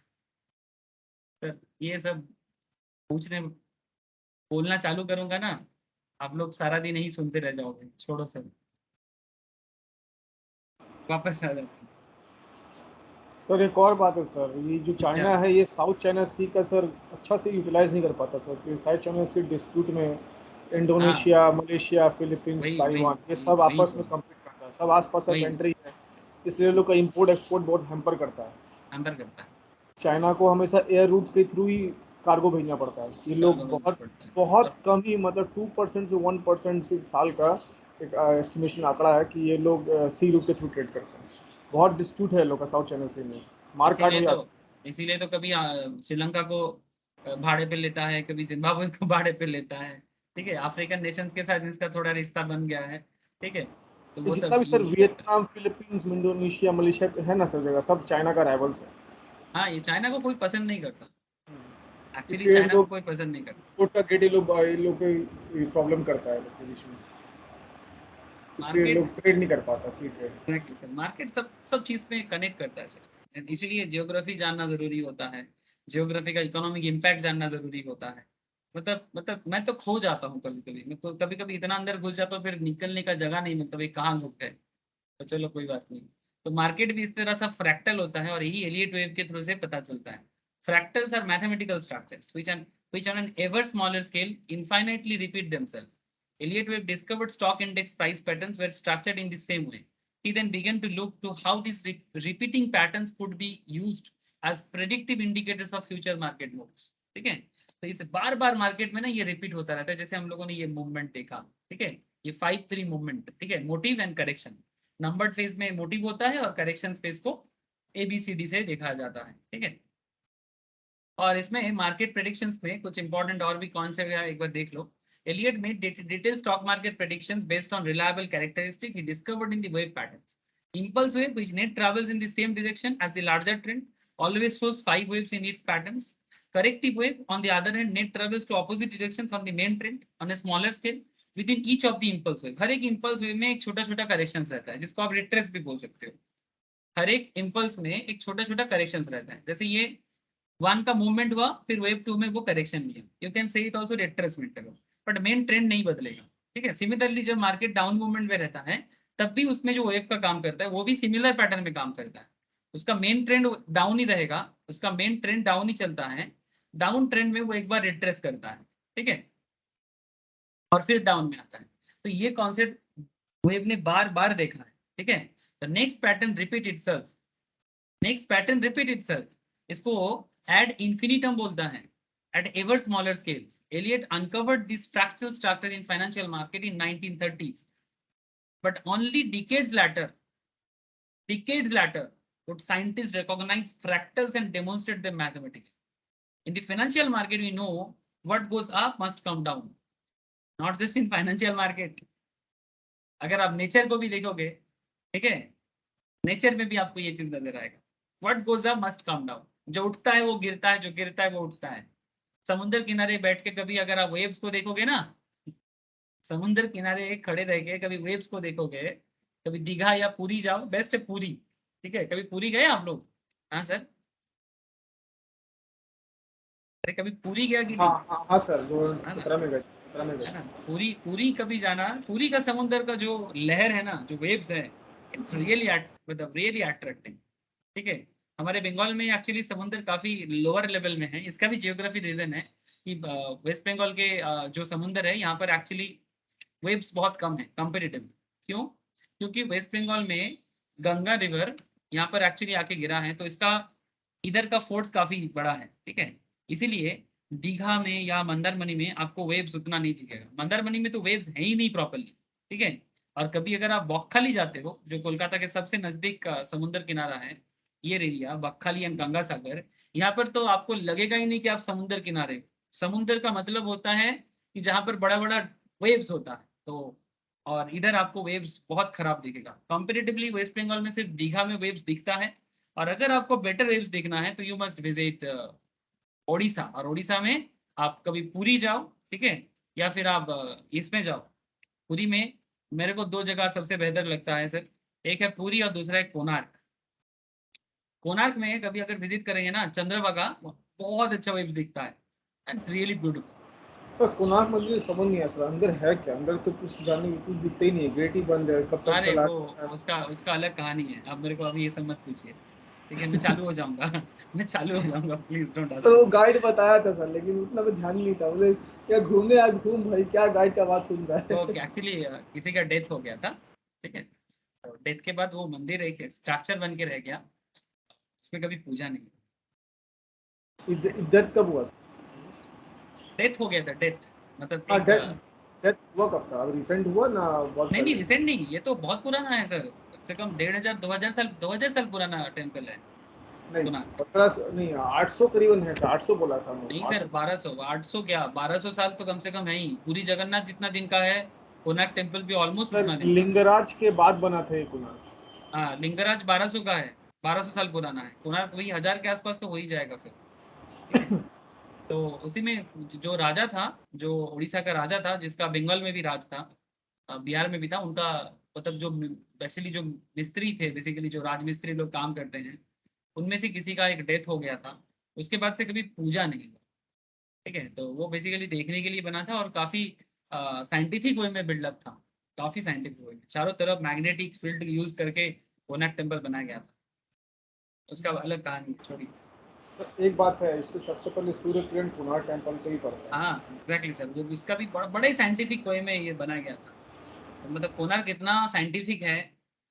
S1: सर ये सब पूछने, बोलना चालू करूंगा ना, आप लोग सारा दिन यही सुनते रह जाओगे। छोड़ो सर, वापस आ जाते हैं।
S2: सर एक और बात है सर, ये जो चाइना है ये साउथ चाइना सी का सर अच्छा से यूटिलाइज नहीं कर पाता सर, क्योंकि साउथ चाइना सी डिस्प्यूट में इंडोनेशिया, मलेशिया, फिलीपींस,
S1: वही वही
S2: ताइवान, ये
S1: वही
S2: सब
S1: वही
S2: आपस
S1: तो,
S2: में कम्पीट करता है, सब आसपास का
S1: वही
S2: कंट्री है, इसलिए लोग का इम्पोर्ट एक्सपोर्ट बहुत हैम्पर करता है।
S1: अंदर करता है,
S2: चाइना को हमेशा एयर रूट के थ्रू ही कार्गो भेजना पड़ता है। ये लोग
S1: कार्गो भेजना
S2: बहुत
S1: पड़ता है।
S2: बहुत
S1: और
S2: कम ही, मतलब 2% से 1% से साल का एक एस्टिमेशन आंकड़ा है कि ये लोग सी रूट के थ्रू ट्रेड करते हैं। बहुत डिस्प्यूट है लोग का साउथ चाइना सी में, मार काट
S1: इसीलिए
S2: हो
S1: तो,
S2: जाती
S1: इसीलिए तो कभी श्रीलंका को भाड़े पे लेता है, कभी जिम्बाब्वे को भाड़े पे लेता है, ठीक है। अफ्रीकन नेशंस के साथ इसका थोड़ा रिश्ता बन गया है, ठीक है, तो
S2: है।
S1: वो
S2: जितना
S1: सब
S2: भी सर
S1: यूज करता है।
S2: वियतनाम, फिलीपींस, इंडोनेशिया, मलेशिया है ना सर, जगह सब चाइना का राइवल्स है।
S1: हाँ, ये चाइना को कोई पसंद नहीं करता, एक्चुअली
S2: इसलिए
S1: चाइना को
S2: लोग
S1: कोई पसंद नहीं करता।
S2: इम्पोर्ट का गेट, ये लोग को प्रॉब्लम करता है लोग के बीच में, इसलिए
S1: मार्केट,
S2: लोग ट्रेड नहीं कर पाता, सी ट्रेड।
S1: एग्जैक्टली सर, मार्केट सब सब चीज में कनेक्ट करता है सर। इसीलिए जियोग्राफी जानना जरूरी होता है, जियोग्राफी का इकोनॉमिक इम्पैक्ट जानना जरूरी होता है। मतलब मैं तो खो जाता हूँ कभी कभी, मैं कभी कभी इतना अंदर घुस जाता हूँ फिर निकलने का जगह नहीं मिलता, भाई कहाँ घुस गए। तो चलो कोई बात नहीं। तो मार्केट भी इस तरह सा फ्रैक्टल होता है और यही एलियट वेव के थ्रू से पता चलता है। Fractals are mathematical structures which on an ever smaller scale infinitely repeat themselves. Elliott Wave discovered stock index price patterns were structured in the same way. He then began to look to how these repeating patterns could be used as predictive indicators of future market moves. ठीक है, तो इसे बार बार मार्केट में ना ये रिपीट होता रहता है। जैसे हम लोगों ने ये मूवमेंट देखा, ठीक है, ये 5-3 मूवमेंट, ठीक है, motive and correction. Numbered phase में मोटिव होता है और करेक्शन फेज को ABCD से देखा जाता है, ठीक है। और इसमें मार्केट प्रेडिक्शंस में कुछ इंपॉर्टेंट और भी कॉन्सेप्ट है, एक बार देख लो। Elliott made detailed stock market predictions based on reliable characteristics he discovered in the wave patterns. Impulse wave, which net travels in the same direction as the larger trend, always shows 5 waves in its patterns. Corrective wave, on the other hand, net travels to opposite directions from the main trend on a smaller scale within each of the impulse wave. हर एक impulse wave में एक छोटा छोटा करेक्शन रहता है, जिसको आप रिट्रेस भी बोल सकते हो। हर एक इम्पल्स में एक छोटा छोटा करेक्शन रहता है। जैसे ये 1 का मूवमेंट हुआ, फिर वेव 2 में वो करेक्शन लिया, you can say it also retracement, but main trend नहीं बदलेगा, ठीक है। सिमिलरली जब मार्केट डाउन मूवमेंट में रहता है तब भी उसमें जो वेव का काम करता है वो भी सिमिलर पैटर्न में काम करता है। उसका मेन ट्रेंड डाउन ही रहेगा, उसका मेन ट्रेंड डाउन ही चलता है, डाउन ट्रेंड में वो एक बार रिट्रेस करता है, ठीक है, और फिर डाउन में आता है। तो ये कॉन्सेप्ट वेव ने बार बार देखा है, ठीक है। The next pattern repeat itself, next pattern repeat itself, इसको एड इंफिनिटम बोलता है, at ever smaller scales. Elliott uncovered this fractal structure in financial market in 1930s, but only decades later would scientists recognize fractals and demonstrate them mathematically. In the financial market, we know what goes up must come down, not just in financial market. अगर आप नेचर को भी देखोगे, ठीक है, नेचर में भी आपको ये चीज नजर आएगा, what goes up must come down. जो उठता है वो गिरता है, जो गिरता है वो उठता है। समुद्र किनारे बैठ के कभी अगर आप वेव्स को देखोगे ना, समुद्र किनारे खड़े रह के कभी वेव्स को देखोगे, कभी दीघा या पुरी जाओ, बेस्ट है पुरी, ठीक है, कभी पुरी गए आप लोग? हाँ सर, अरे कभी पुरी गया कि नहीं?
S2: हाँ सर, वो 17 में गए, 17 में गए
S1: ना। पुरी कभी जाना, पुरी का समुद्र का जो लहर है ना, जो वेव्स है, इट्स रियली मतलब रियली अट्रैक्टिंग, ठीक है। हमारे बंगाल में एक्चुअली समुद्र काफी लोअर लेवल में है, इसका भी जियोग्राफी रीजन है कि वेस्ट बंगाल के जो समुद्र है यहाँ पर एक्चुअली वेव्स बहुत कम है कंपेरेटिवली। क्यों? क्योंकि वेस्ट बंगाल में गंगा रिवर यहाँ पर एक्चुअली आके गिरा है, तो इसका इधर का फोर्स काफी बड़ा है, ठीक है। इसीलिए दीघा में या मंदारमनी में आपको वेव्स उतना नहीं दिखेगा, मंदारमनी में तो वेव्स है ही नहीं प्रॉपर्ली, ठीक है। और कभी अगर आप बकखाली जाते हो, जो कोलकाता के सबसे नजदीक समुद्र किनारा है, ये एरिया बकखाली एंड गंगा सागर, यहाँ पर तो आपको लगेगा ही नहीं कि आप समुद्र किनारे। समुद्र का मतलब होता है कि जहाँ पर बड़ा बड़ा वेव्स होता है, तो और इधर आपको वेव्स बहुत खराब दिखेगा कंपेरेटिवली। वेस्ट बंगाल में सिर्फ दीघा में वेव्स दिखता है, और अगर आपको बेटर वेव्स देखना है तो यू मस्ट विजिट ओडिशा, और ओडिशा में आप कभी पुरी जाओ, ठीक है, या फिर आप इसमें जाओ। पुरी में मेरे को 2 जगह सबसे बेहतर लगता है सर, एक है पुरी और दूसरा है कोणार्क। कोणार्क में कभी अगर विजिट करेंगे ना, चंद्रभागा, बहुत अच्छा वेव्स दिखता है, it's really beautiful.
S2: Sir. Konark मंदिर समझ नहीं आया सर, अंदर है क्या? अंदर तो कुछ जाने की कुछ दिखता ही नहीं है, गेट ही बंद है, कब तक
S1: अरे
S2: चला?
S1: वो उसका अलग कहानी है, अब मेरे को अभी ये सब मत पूछिए, ठीक है, मैं चालू हो जाऊंगा मैं चालू हो जाऊंगा, प्लीज डोंट
S2: सर वो
S1: आस्क।
S2: गाइड बताया था सर, लेकिन उतना भी ध्यान नहीं था। बोले क्या घूमने आज घूम भाई, क्या गाइड का बात सुन रहा
S1: तो
S2: है।
S1: एक्चुअली किसी का डेथ हो गया था, ठीक है, तो डेथ के बाद वो मंदिर एक स्ट्रक्चर बन के रह गया, उसमें कभी पूजा नहीं।
S2: डेथ कब हुआ सर?
S1: डेथ हो गया था, डेथ मतलब
S2: हाँ,
S1: एक
S2: डेथ डेथ हुआ कब था? अब रिसेंट हुआ ना, बहुत
S1: नहीं नहीं
S2: पहले?
S1: रिसेंट नहीं, ये तो बहुत पुराना है सर, कम से कम 1500-2000 साल पुराना टेम्पल है
S2: नहीं,
S1: कोणार्क।
S2: 1500 नहीं, 800 करीबन है सर, 800 बोला था मैं,
S1: नहीं सर,
S2: 800।
S1: 800 क्या, 1200 साल तो कम से कम है ही। पूरी जगन्नाथ जितना दिन का है, कोणार्क टेम्पल भी ऑलमोस्ट
S2: सर
S1: उतना दिन का।
S2: लिंगराज के बाद बना था ये कोणार्क।
S1: हाँ, लिंगराज 1200 का है, 1200 साल पुराना है। कोणार्क वही 1000 के आसपास तो हो ही जाएगा फिर, ठीक है। तो उसी में जो राजा था, जो उड़ीसा का राजा था, जिसका बंगाल में भी राज था, बिहार में भी था, उनका मतलब जो एक्चुअली जो मिस्त्री थे, बेसिकली जो राजमिस्त्री लोग काम करते हैं, उनमें से किसी का एक डेथ हो गया था, उसके बाद से कभी पूजा नहीं हुआ। ठीक है, तो वो बेसिकली देखने के लिए बना था और काफी साइंटिफिक वे में बिल्डअप था, काफी साइंटिफिक वे में, चारों तरफ मैग्नेटिक फील्ड यूज करके कोणार्क टेम्पल बनाया गया था। उसका अलग कहानी है, छोड़िए।
S2: तो एक बात है, इसके सबसे पहले सूर्य किरण कोणार्क टेम्पल पे ही पड़ता है।
S1: हाँ एग्जैक्टली सर, वो इसका भी बड़ा ही साइंटिफिक वे में ये बनाया गया था। तो मतलब कोणार्क इतना साइंटिफिक है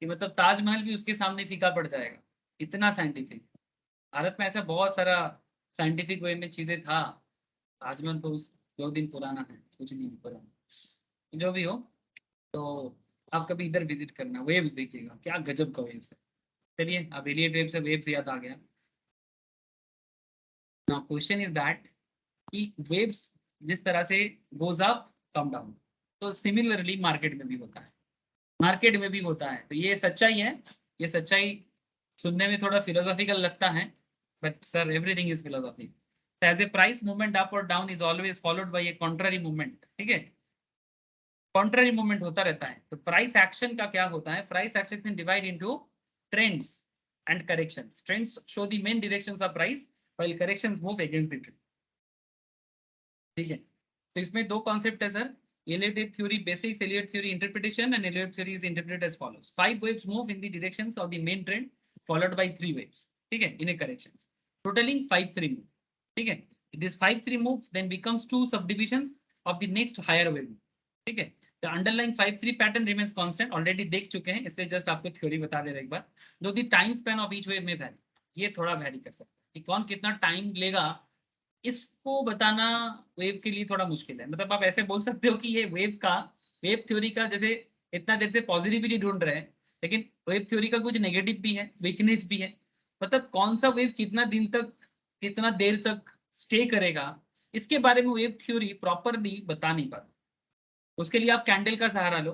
S1: कि मतलब ताजमहल भी उसके सामने फीका पड़ जाएगा, इतना साइंटिफिक। भारत में ऐसा बहुत सारा साइंटिफिक वे में चीजें था। ताजमहल तो उस 2 दिन पुराना है, कुछ दिन पुराना, जो भी हो। तो आप कभी इधर विजिट करना, वेव्स देखिएगा, क्या गजब का वेव्स है। चलिए, अब एलियट वेव से वेव्स याद आ गया। नाउ क्वेश्चन इज दैट कि वेव्स जिस तरह से गोज अप कम डाउन, तो सिमिलरली मार्केट में भी होता है, मार्केट में भी होता है। तो ये सच्चाई है, ये सच्चाई सुनने में थोड़ा फिलोसॉफिकल लगता है, but sir everything is philosophy. As a price movement up और down is always followed by a contrary movement. ठीक है, कॉन्ट्ररी मूवमेंट होता रहता है। तो प्राइस एक्शन का क्या होता है, price action can divide into trends and corrections. Trends show the main directions of price while corrections move against the trend. ठीक है, तो इसमें दो कॉन्सेप्ट है sir, Elliott wave theory basics, Elliott theory interpretation, and Elliott theory is interpreted as follows: 5 waves move in the directions of the main trend, followed by 3 waves. ठीक है, in a corrections, totaling 5-3 move. ठीक है, this 5-3 move then becomes 2 subdivisions of the next higher wave. ठीक है, the underlying 5-3 pattern remains constant. Already देख चुके हैं, इसलिए just आपको theory बता दे रहा एक बार। Though the time span of each wave may vary, ये थोड़ा vary कर सकता है कि कौन कितना टाइम लेगा, इसको बताना वेव के लिए थोड़ा मुश्किल है। मतलब आप ऐसे बोल सकते हो कि ये वेव थ्योरी का, जैसे इतना देर से पॉजिटिविटी ढूंढ रहे हैं, लेकिन वेव थ्योरी का कुछ नेगेटिव भी है, वीकनेस भी है। मतलब कौन सा वेव कितना दिन तक, कितना देर तक स्टे करेगा, इसके बारे में वेव थ्योरी प्रॉपरली बता नहीं पाता। उसके लिए आप कैंडल का सहारा लो,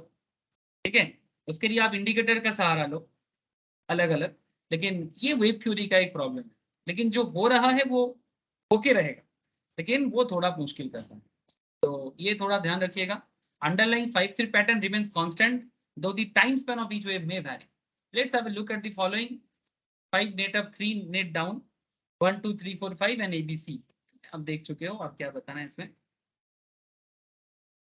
S1: ठीक है, उसके लिए आप इंडिकेटर का सहारा लो, अलग अलग। लेकिन ये वेव थ्योरी का एक प्रॉब्लम है। लेकिन जो हो रहा है वो होके रहेगा, लेकिन वो थोड़ा मुश्किल करता है, तो ये थोड़ा ध्यान रखिएगा। Underlying 5-3 pattern remains constant, though the time span of each wave may vary. Let's have a look at the following 5 net up, 3 net down, 1 2 3 4 5 and ABC। अब देख चुके हो, आप क्या बताना है इसमें।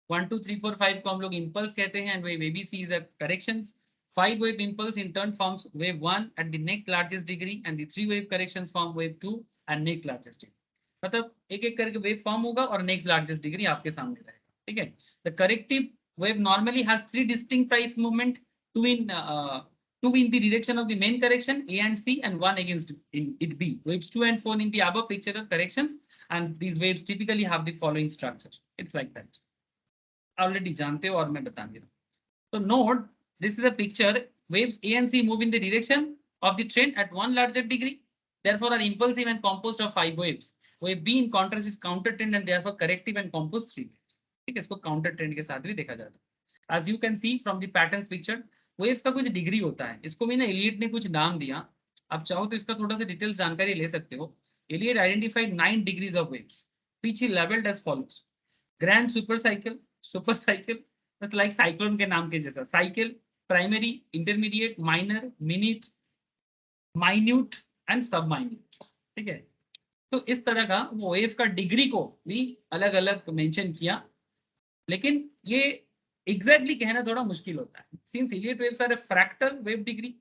S1: 1 2 3 4 5 को हम लोग इम्पल्स कहते हैं, and wave ABC is a corrections। 5 wave impulse in turn forms wave 1 at the next largest degree, and the 3 wave corrections form wave 2 and next largest degree। मतलब एक एक करके वेव फॉर्म होगा और नेक्स्ट लार्जेस्ट डिग्री आपके सामने रहेगा। ठीक है, the corrective wave normally has 3 distinct price movement, two in the direction of the main correction A and C, and 1 against it B. Waves 2 and 4 in the above picture are corrections, and these waves typically have the following structure. It's like that. Already जानते हो और मैं बता दे रहा हूँ। So note, this is a picture. Waves A and C move in the direction of the trend at one larger degree, therefore are impulsive and composed of 5 waves. Wave B in contrast is counter trend and therefore corrective and composed 3 waves. ठीक है, इसको काउंटर ट्रेंड के साथ भी देखा जाता है। As you can see from the patterns pictured, wave का कुछ डिग्री होता है, इसको भी ना एलियट ने कुछ नाम दिया। आप चाहो तो इसका थोड़ा सा डिटेल्स जानकारी ले सकते हो। Elliott identified 9 degrees of waves, which he labeled as follows: grand super cycle मतलब लाइक साइक्लोन के नाम के जैसा, cycle, primary, intermediate, minor, minute, minuette and subminuette. ठीक है, तो इस तरह का वो वेव का डिग्री को भी अलग अलग मेंशन किया, लेकिन ये एग्जैक्टली कहना थोड़ा मुश्किल होता है। Since Elliott waves are a fractal wave degree,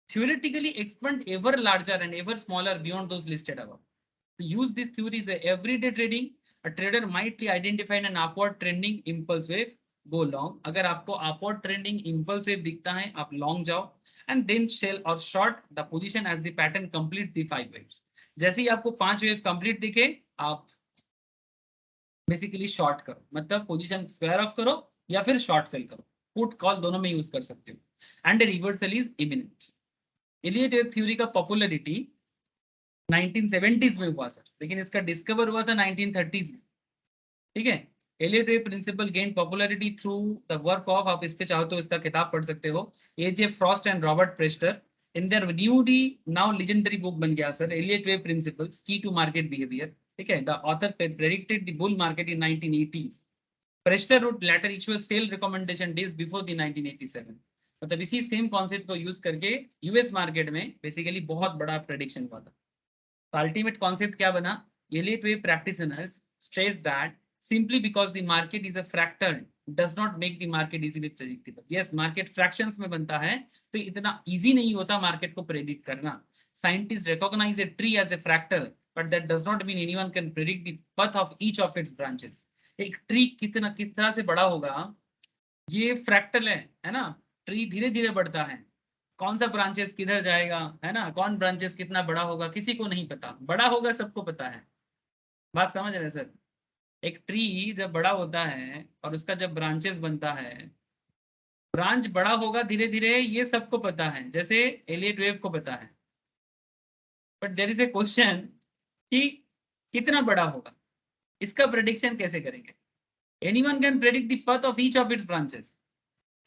S1: theoretically expand ever larger and ever smaller beyond those listed above. To use this theory is a everyday trading, a trader might identify an upward trending impulse wave, go long. अगर आपको upward trending impulse wave दिखता है, आप long जाओ, and then sell or short the position as the pattern complete the 5 waves. जैसे ही आपको 5 वेव कंप्लीट दिखे, आप बेसिकली शॉर्ट करो, मतलब पोजीशन स्क्वायर ऑफ करो या फिर शॉर्ट सेल करो, पुट कॉल दोनों में यूज कर सकते हो। And reversal is imminent. Elliott wave theory का पॉपुलरिटी 1970s में हुआ सर, लेकिन इसका डिस्कवर हुआ था 1930s में। ठीक है, Elliott wave principle gain popularity through the work of, आप इसके चाहो तो इसका किताब पढ़ सकते हो, A J Frost and Robert Prechter in their newly now legendary book बन गया sir, Elliott wave principles key to market behaviour. ठीक है, the author predicted the bull market in 1980s. Prester would later issue a sale recommendation days before the 1987. मतलब इसी सेम कॉन्सेप्ट को यूज करके यूएस मार्केट में बेसिकली बहुत बड़ा प्रेडिक्शन हुआ था। तो अल्टीमेट कॉन्सेप्ट क्या बना? Elliott wave practitioners stress that simply because the market is a fractal does not make the market easily predictable. Yes, market fractions में बनता है, तो इतना easy नहीं होता मार्केट को प्रेडिक्ट करना। Scientists recognize a tree as a fractal, but that does not mean anyone can predict the path of each of its branches. एक ट्री कितना किस तरह से बड़ा होगा, ये फ्रैक्टल है ना? ट्री धीरे धीरे बढ़ता है, कौन सा ब्रांचेस किधर जाएगा, है ना? कौन ब्रांचेस कितना बड़ा होगा किसी को नहीं पता, बड़ा होगा सबको पता है। बात समझ रहे हैं सर? एक ट्री जब बड़ा होता है और उसका जब ब्रांचेस बनता है, ब्रांच बड़ा होगा धीरे धीरे, ये सबको पता है, जैसे एलियट वेव को पता है। But there is a question कि कितना बड़ा होगा, इसका प्रेडिक्शन कैसे करेंगे? Anyone can predict the path of each of its branches,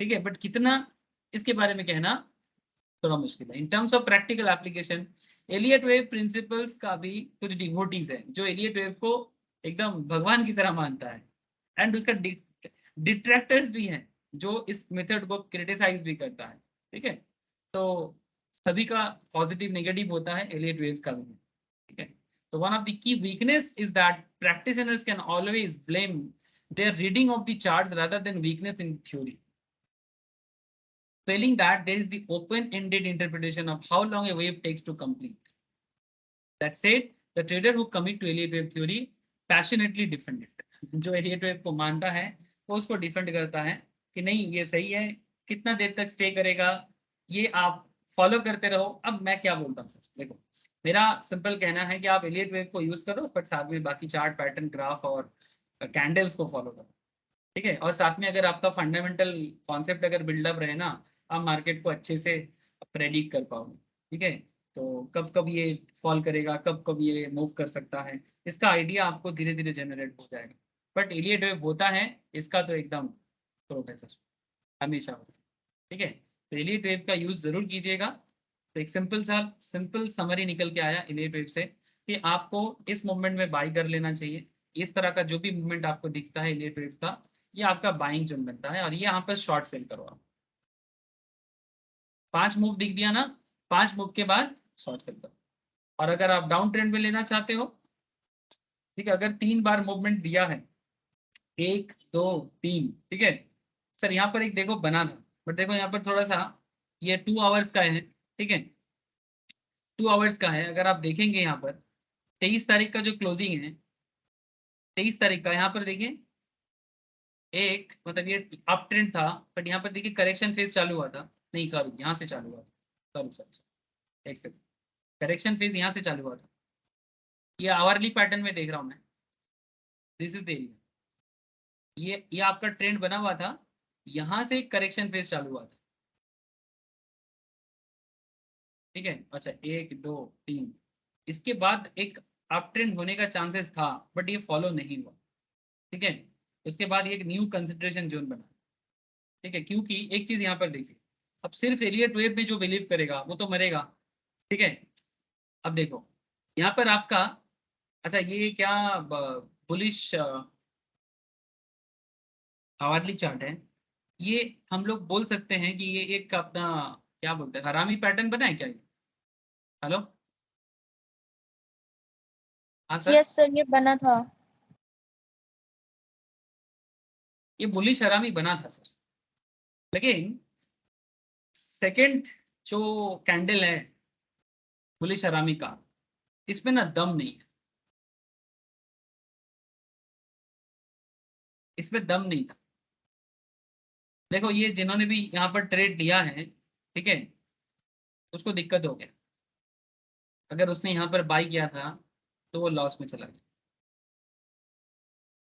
S1: ठीक है, बट कितना, इसके बारे में कहना थोड़ा मुश्किल है। In terms of practical application, Elliott wave principles का भी कुछ डिवोटीज है जो एलियट वेव को एकदम भगवान की तरह मानता है, एंड उसका डिट्रैक्टर्स भी हैं जो इस मेथड को क्रिटिसाइज भी करता है, ठीक है। तो सभी का पॉजिटिव नेगेटिव होता है, एलियट वेव का भी, ठीक है। तो one of the key weakness is that practitioners can always blame their reading of the charts rather than weakness in theory, failing that there is the open-ended interpretation of how long a wave takes to complete. That said, the trader who commit to Elliott wave theory passionately defend it. जो Elliott wave को मानता है वो उसको डिफेंड करता है कि नहीं ये सही है, कितना देर तक स्टे करेगा ये आप फॉलो करते रहो। अब मैं क्या बोलता हूँ सर, देखो मेरा सिंपल कहना है कि आप Elliott wave को यूज करो, बट साथ में बाकी चार्ट पैटर्न ग्राफ और कैंडल्स को फॉलो करो, ठीक है। और साथ में अगर आपका फंडामेंटल कॉन्सेप्ट अगर बिल्डअप रहे ना, आप मार्केट को अच्छे से प्रेडिक्ट कर पाओगे, ठीक है। तो कब कब ये फॉल करेगा, कब कब ये मूव कर सकता है, इसका आइडिया आपको धीरे धीरे जनरेट हो जाएगा। बट एलियट वेव होता है, इसका तो एकदम प्रोफेसर हमेशा होता है, ठीक है। तो एलियट वेव का यूज जरूर कीजिएगा। तो एक सिंपल समरी निकल के आया एलियट वेव से कि आपको इस मूवमेंट में बाई कर लेना चाहिए। इस तरह का जो भी मूवमेंट आपको दिखता है एलियट वेव का, ये आपका बाइंग जोन बनता है, और ये यहाँ पर शॉर्ट सेल करो आप। 5 मूव दिख दिया ना, 5 मूव के बाद शॉर्ट सेल करो। और अगर आप डाउन ट्रेंड में लेना चाहते हो, ठीक है, अगर 3 बार मूवमेंट दिया है, 1 2 3, ठीक है सर, यहाँ पर एक देखो बना था, बट देखो यहाँ पर थोड़ा सा ये 2 आवर्स का है, ठीक है 2 आवर्स का है। अगर आप देखेंगे यहाँ पर 23 तारीख का जो क्लोजिंग है, 23 तारीख का, यहाँ पर देखिए एक मतलब ये अप ट्रेंड था, बट यहाँ पर देखिए करेक्शन फेज चालू हुआ था, नहीं सॉरी यहाँ से चालू हुआ था, सॉरी एक सेकंड, करेक्शन फेज यहाँ से चालू हुआ था। ये आवरली पैटर्न में देख रहा हूँ मैं, दिस इज द एरिया, ये आपका ट्रेंड बना हुआ था, यहाँ से करेक्शन फेज चालू हुआ था, ठीक है। अच्छा 1 2 3, इसके बाद एक अप ट्रेंड होने का चांसेस था, बट ये फॉलो नहीं हुआ, ठीक है। उसके बाद ये एक न्यू कंसंट्रेशन जोन बना, ठीक है, क्योंकि एक चीज यहाँ पर देखिए, अब सिर्फ एलियट वेव में जो बिलीव करेगा वो तो मरेगा, ठीक है। अब देखो यहाँ पर आपका, अच्छा ये क्या बुलिश आवरली चार्ट है, ये हम लोग बोल सकते हैं कि ये एक अपना क्या बोलते हैं, हरामी पैटर्न बना है क्या ये? हेलो, हाँ सर,
S3: यस सर, ये बना था।
S1: ये बुलिश हरामी बना था सर, लेकिन सेकंड जो कैंडल है बुलिश हरामी का, इसमें ना दम नहीं है, इसमें दम नहीं था। देखो ये जिन्होंने भी यहाँ पर ट्रेड लिया है, ठीक है, उसको दिक्कत हो गया, अगर उसने यहाँ पर बाई किया था तो वो लॉस में चला गया।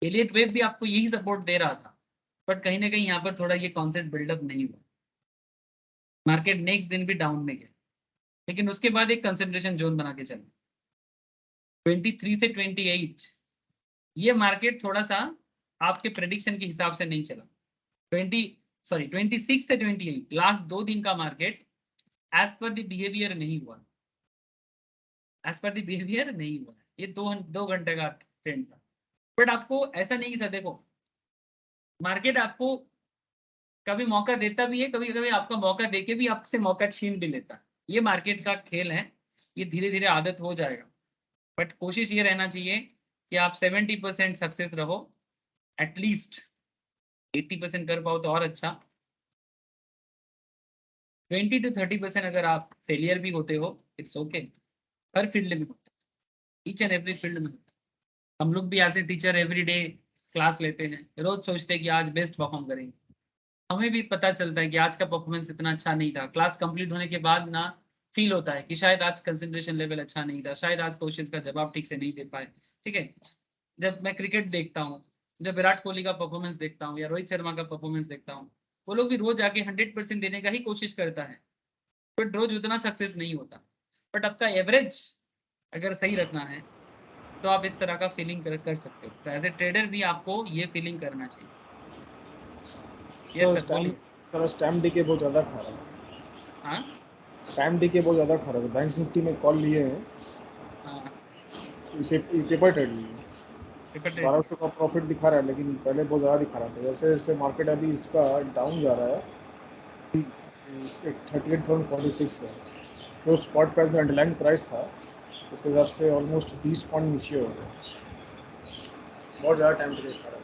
S1: एलियट वेव भी आपको यही सपोर्ट दे रहा था, बट कहीं ना कहीं यहाँ पर थोड़ा ये कॉन्सेप्ट बिल्डअप नहीं हुआ, मार्केट नेक्स्ट दिन भी डाउन में गया, लेकिन उसके बाद एक कंसंट्रेशन जोन बना के चला 23 से 28। ये मार्केट थोड़ा सा आपके प्रेडिक्शन के हिसाब से नहीं चला, 26 से 28 लास्ट 2 दिन का market as per the behaviour नहीं हुआ, एज पर द बिहेवियर नहीं हुआ, ये 2 घंटे का ट्रेंड था। बट आपको ऐसा नहीं कि सर देखो मार्केट आपको कभी मौका देता भी है, कभी कभी आपका मौका देके भी आपसे मौका छीन भी लेता है। ये मार्केट का खेल है, ये धीरे धीरे आदत हो जाएगा। बट कोशिश ये रहना चाहिए कि आप 70% सक्सेस रहो, एटलीस्ट 80% कर पाओ तो और अच्छा। 20 to 30% अगर आप फेलियर भी होते हो, इट्स ओके। हर फील्ड में होता है, ईच एंड एवरी फील्ड में होता है। हम लोग भी as a teacher every day class लेते हैं, रोज सोचते हैं कि आज बेस्ट परफॉर्म करेंगे। हमें भी पता चलता है कि आज का परफॉर्मेंस इतना अच्छा नहीं था। क्लास कंप्लीट होने के बाद ना फील होता है कि शायद आज कंसंट्रेशन लेवल अच्छा नहीं था, शायद आज क्वेश्चंस का जवाब ठीक से नहीं दे पाए। ठीक है, जब मैं क्रिकेट देखता हूँ, जब विराट कोहली का परफॉर्मेंस देखता हूँ या रोहित शर्मा का परफॉर्मेंस देखता हूँ, वो लोग भी रोज आके 100% देने का ही कोशिश करता है, बट रोज उतना सक्सेस नहीं होता। बट आपका एवरेज अगर सही रखना है तो आप इस तरह का फीलिंग कर सकते हो। तो एज ए ट्रेडर भी आपको ये फीलिंग करना चाहिए। यस सर, बोलिए।
S2: सर स्टैम्प डी के बहुत ज़्यादा खा रहा है,
S1: हाँ
S2: स्टैम्प डी के बहुत ज़्यादा खा रहा है। बैंक निफ्टी में कॉल लिए हैं,
S1: हाँ,
S2: पेपर ट्रेड लिए हैं।
S1: Paper trade.
S2: 1200 का प्रॉफिट दिखा रहा है, लेकिन पहले बहुत ज़्यादा दिखा रहा था। जैसे जैसे मार्केट अभी इसका डाउन जा रहा है, 38,46 है, जो स्पॉट प्राइस में अंडरलाइन प्राइस था उसके हिसाब से ऑलमोस्ट 20 पॉइंट नीचे हो गया। बहुत ज़्यादा टाइम पीरियड खा रहा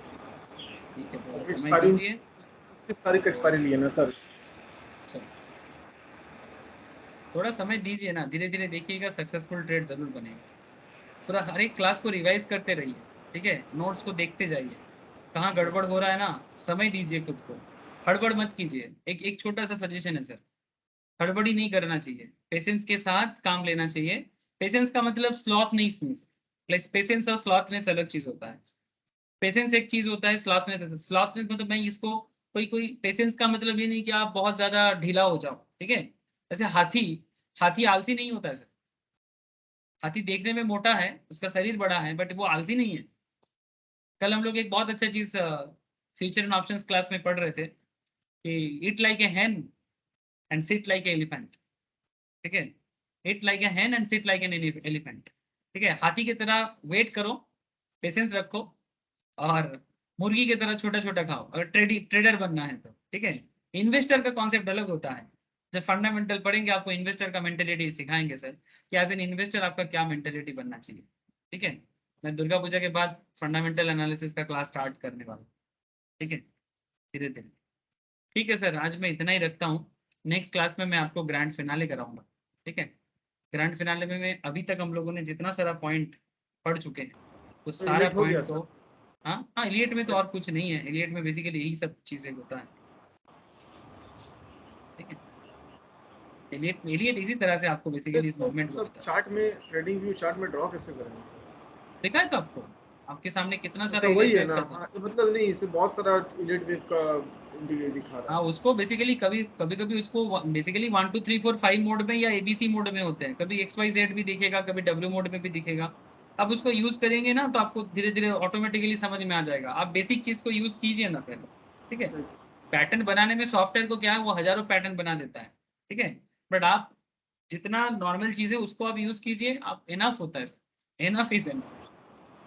S1: ठीक है, थोड़ा
S2: है।
S1: समय
S2: एक्सपायरी
S1: दीजिए।
S2: 30 तारीख का एक्सपायरी लिए ना सर।
S1: चलो, थोड़ा समय दीजिए ना, धीरे धीरे देखिएगा, सक्सेसफुल ट्रेड जरूर बनेगा। पूरा हर एक क्लास को रिवाइज करते रहिए, ठीक है, नोट्स को देखते जाइए, कहाँ गड़बड़ हो रहा है ना, समय दीजिए खुद को, हड़बड़ मत कीजिए। एक एक छोटा सा सजेशन है सर, हड़बड़ी नहीं करना चाहिए, पेशेंस के साथ काम लेना चाहिए। पेशेंस का मतलब स्लॉथ नहीं सुन, पेशेंस और स्लॉथनेस अलग चीज होता है। पेशेंस एक चीज होता है, स्लॉथनेस मतलब मैं इसको, कोई कोई पेशेंस का मतलब ये नहीं कि आप बहुत ज्यादा ढीला हो जाओ, ठीक है। जैसे हाथी, हाथी आलसी नहीं होता है सर। हाथी देखने में मोटा है, उसका शरीर बड़ा है, बट वो आलसी नहीं है। कल हम लोग एक बहुत अच्छा चीज फ्यूचर एंड ऑप्शंस क्लास में पढ़ रहे थे कि eat like a Hahn and sit like a elephant. ठीक है, eat like a Hahn and sit like an elephant. ठीक है, हाथी की तरह वेट करो, पेशेंस रखो, और मुर्गी की तरह छोटा छोटा खाओ अगर ट्रेडर बनना है तो। ठीक है, इन्वेस्टर का कॉन्सेप्ट अलग होता है। जब फंडामेंटल पढ़ेंगे आपको इन्वेस्टर का मेंटेलिटी सिखाएंगे सर, कि एज एन इन्वेस्टर आपका क्या मेंटेलिटी बनना चाहिए। ठीक है, मैं दुर्गा पूजा के बाद फंडामेंटल एनालिसिस का क्लास स्टार्ट करने वाला हूँ। ठीक है, धीरे धीरे। ठीक है सर, आज मैं इतना ही रखता हूँ। नेक्स्ट क्लास में मैं आपको ग्रैंड फिनाले कराऊंगा। ठीक है, ग्रैंड फिनाले में मैं अभी तक हम लोगों ने जितना सारा पॉइंट पढ़ चुके हैं उस
S2: तो
S1: सारा
S2: लेट हो गया
S1: पॉइंट को।
S2: सर।
S1: हाँ हाँ, इलियट में तो और कुछ नहीं है, इलियट में बेसिकली यही सब चीजें होता है। ठीक है, इलियट इलियट इसी तरह से आपको बेसिकली इस
S2: इसको
S1: मूवमेंट को
S2: मतलब
S1: बताता है।
S2: चार्ट में, ट्रेडिंग व्यू चार्ट में ड्रॉ कैसे करेंगे सर?
S1: देखा है तो आपको, आपके सामने कितना
S2: अच्छा
S1: सारा
S2: वही
S1: इलियट
S2: है
S1: वेव
S2: ना,
S1: का था।
S2: हाँ, तो मतलब नहीं, इसमें बहुत सारा इलेट वेव का इंडिकेटर दिखा रहा
S1: हाँ,
S2: है।
S1: उसको बेसिकली कभी कभी कभी उसको बेसिकली 1 2 3 4 5 मोड में या एबीसी मोड में होते हैं, कभी XYZ भी दिखेगा, कभी W मोड में भी दिखेगा। आप उसको यूज करेंगे ना तो आपको धीरे धीरे ऑटोमेटिकली समझ में आ जाएगा। आप बेसिक चीज को यूज कीजिए ना पहले। ठीक है, पैटर्न बनाने में सॉफ्टवेयर को क्या है, वो हजारों पैटर्न बना देता है। ठीक है, बट आप जितना नॉर्मल चीज है उसको आप यूज कीजिए, आप इनफ होता है, इनफ इज इनफ।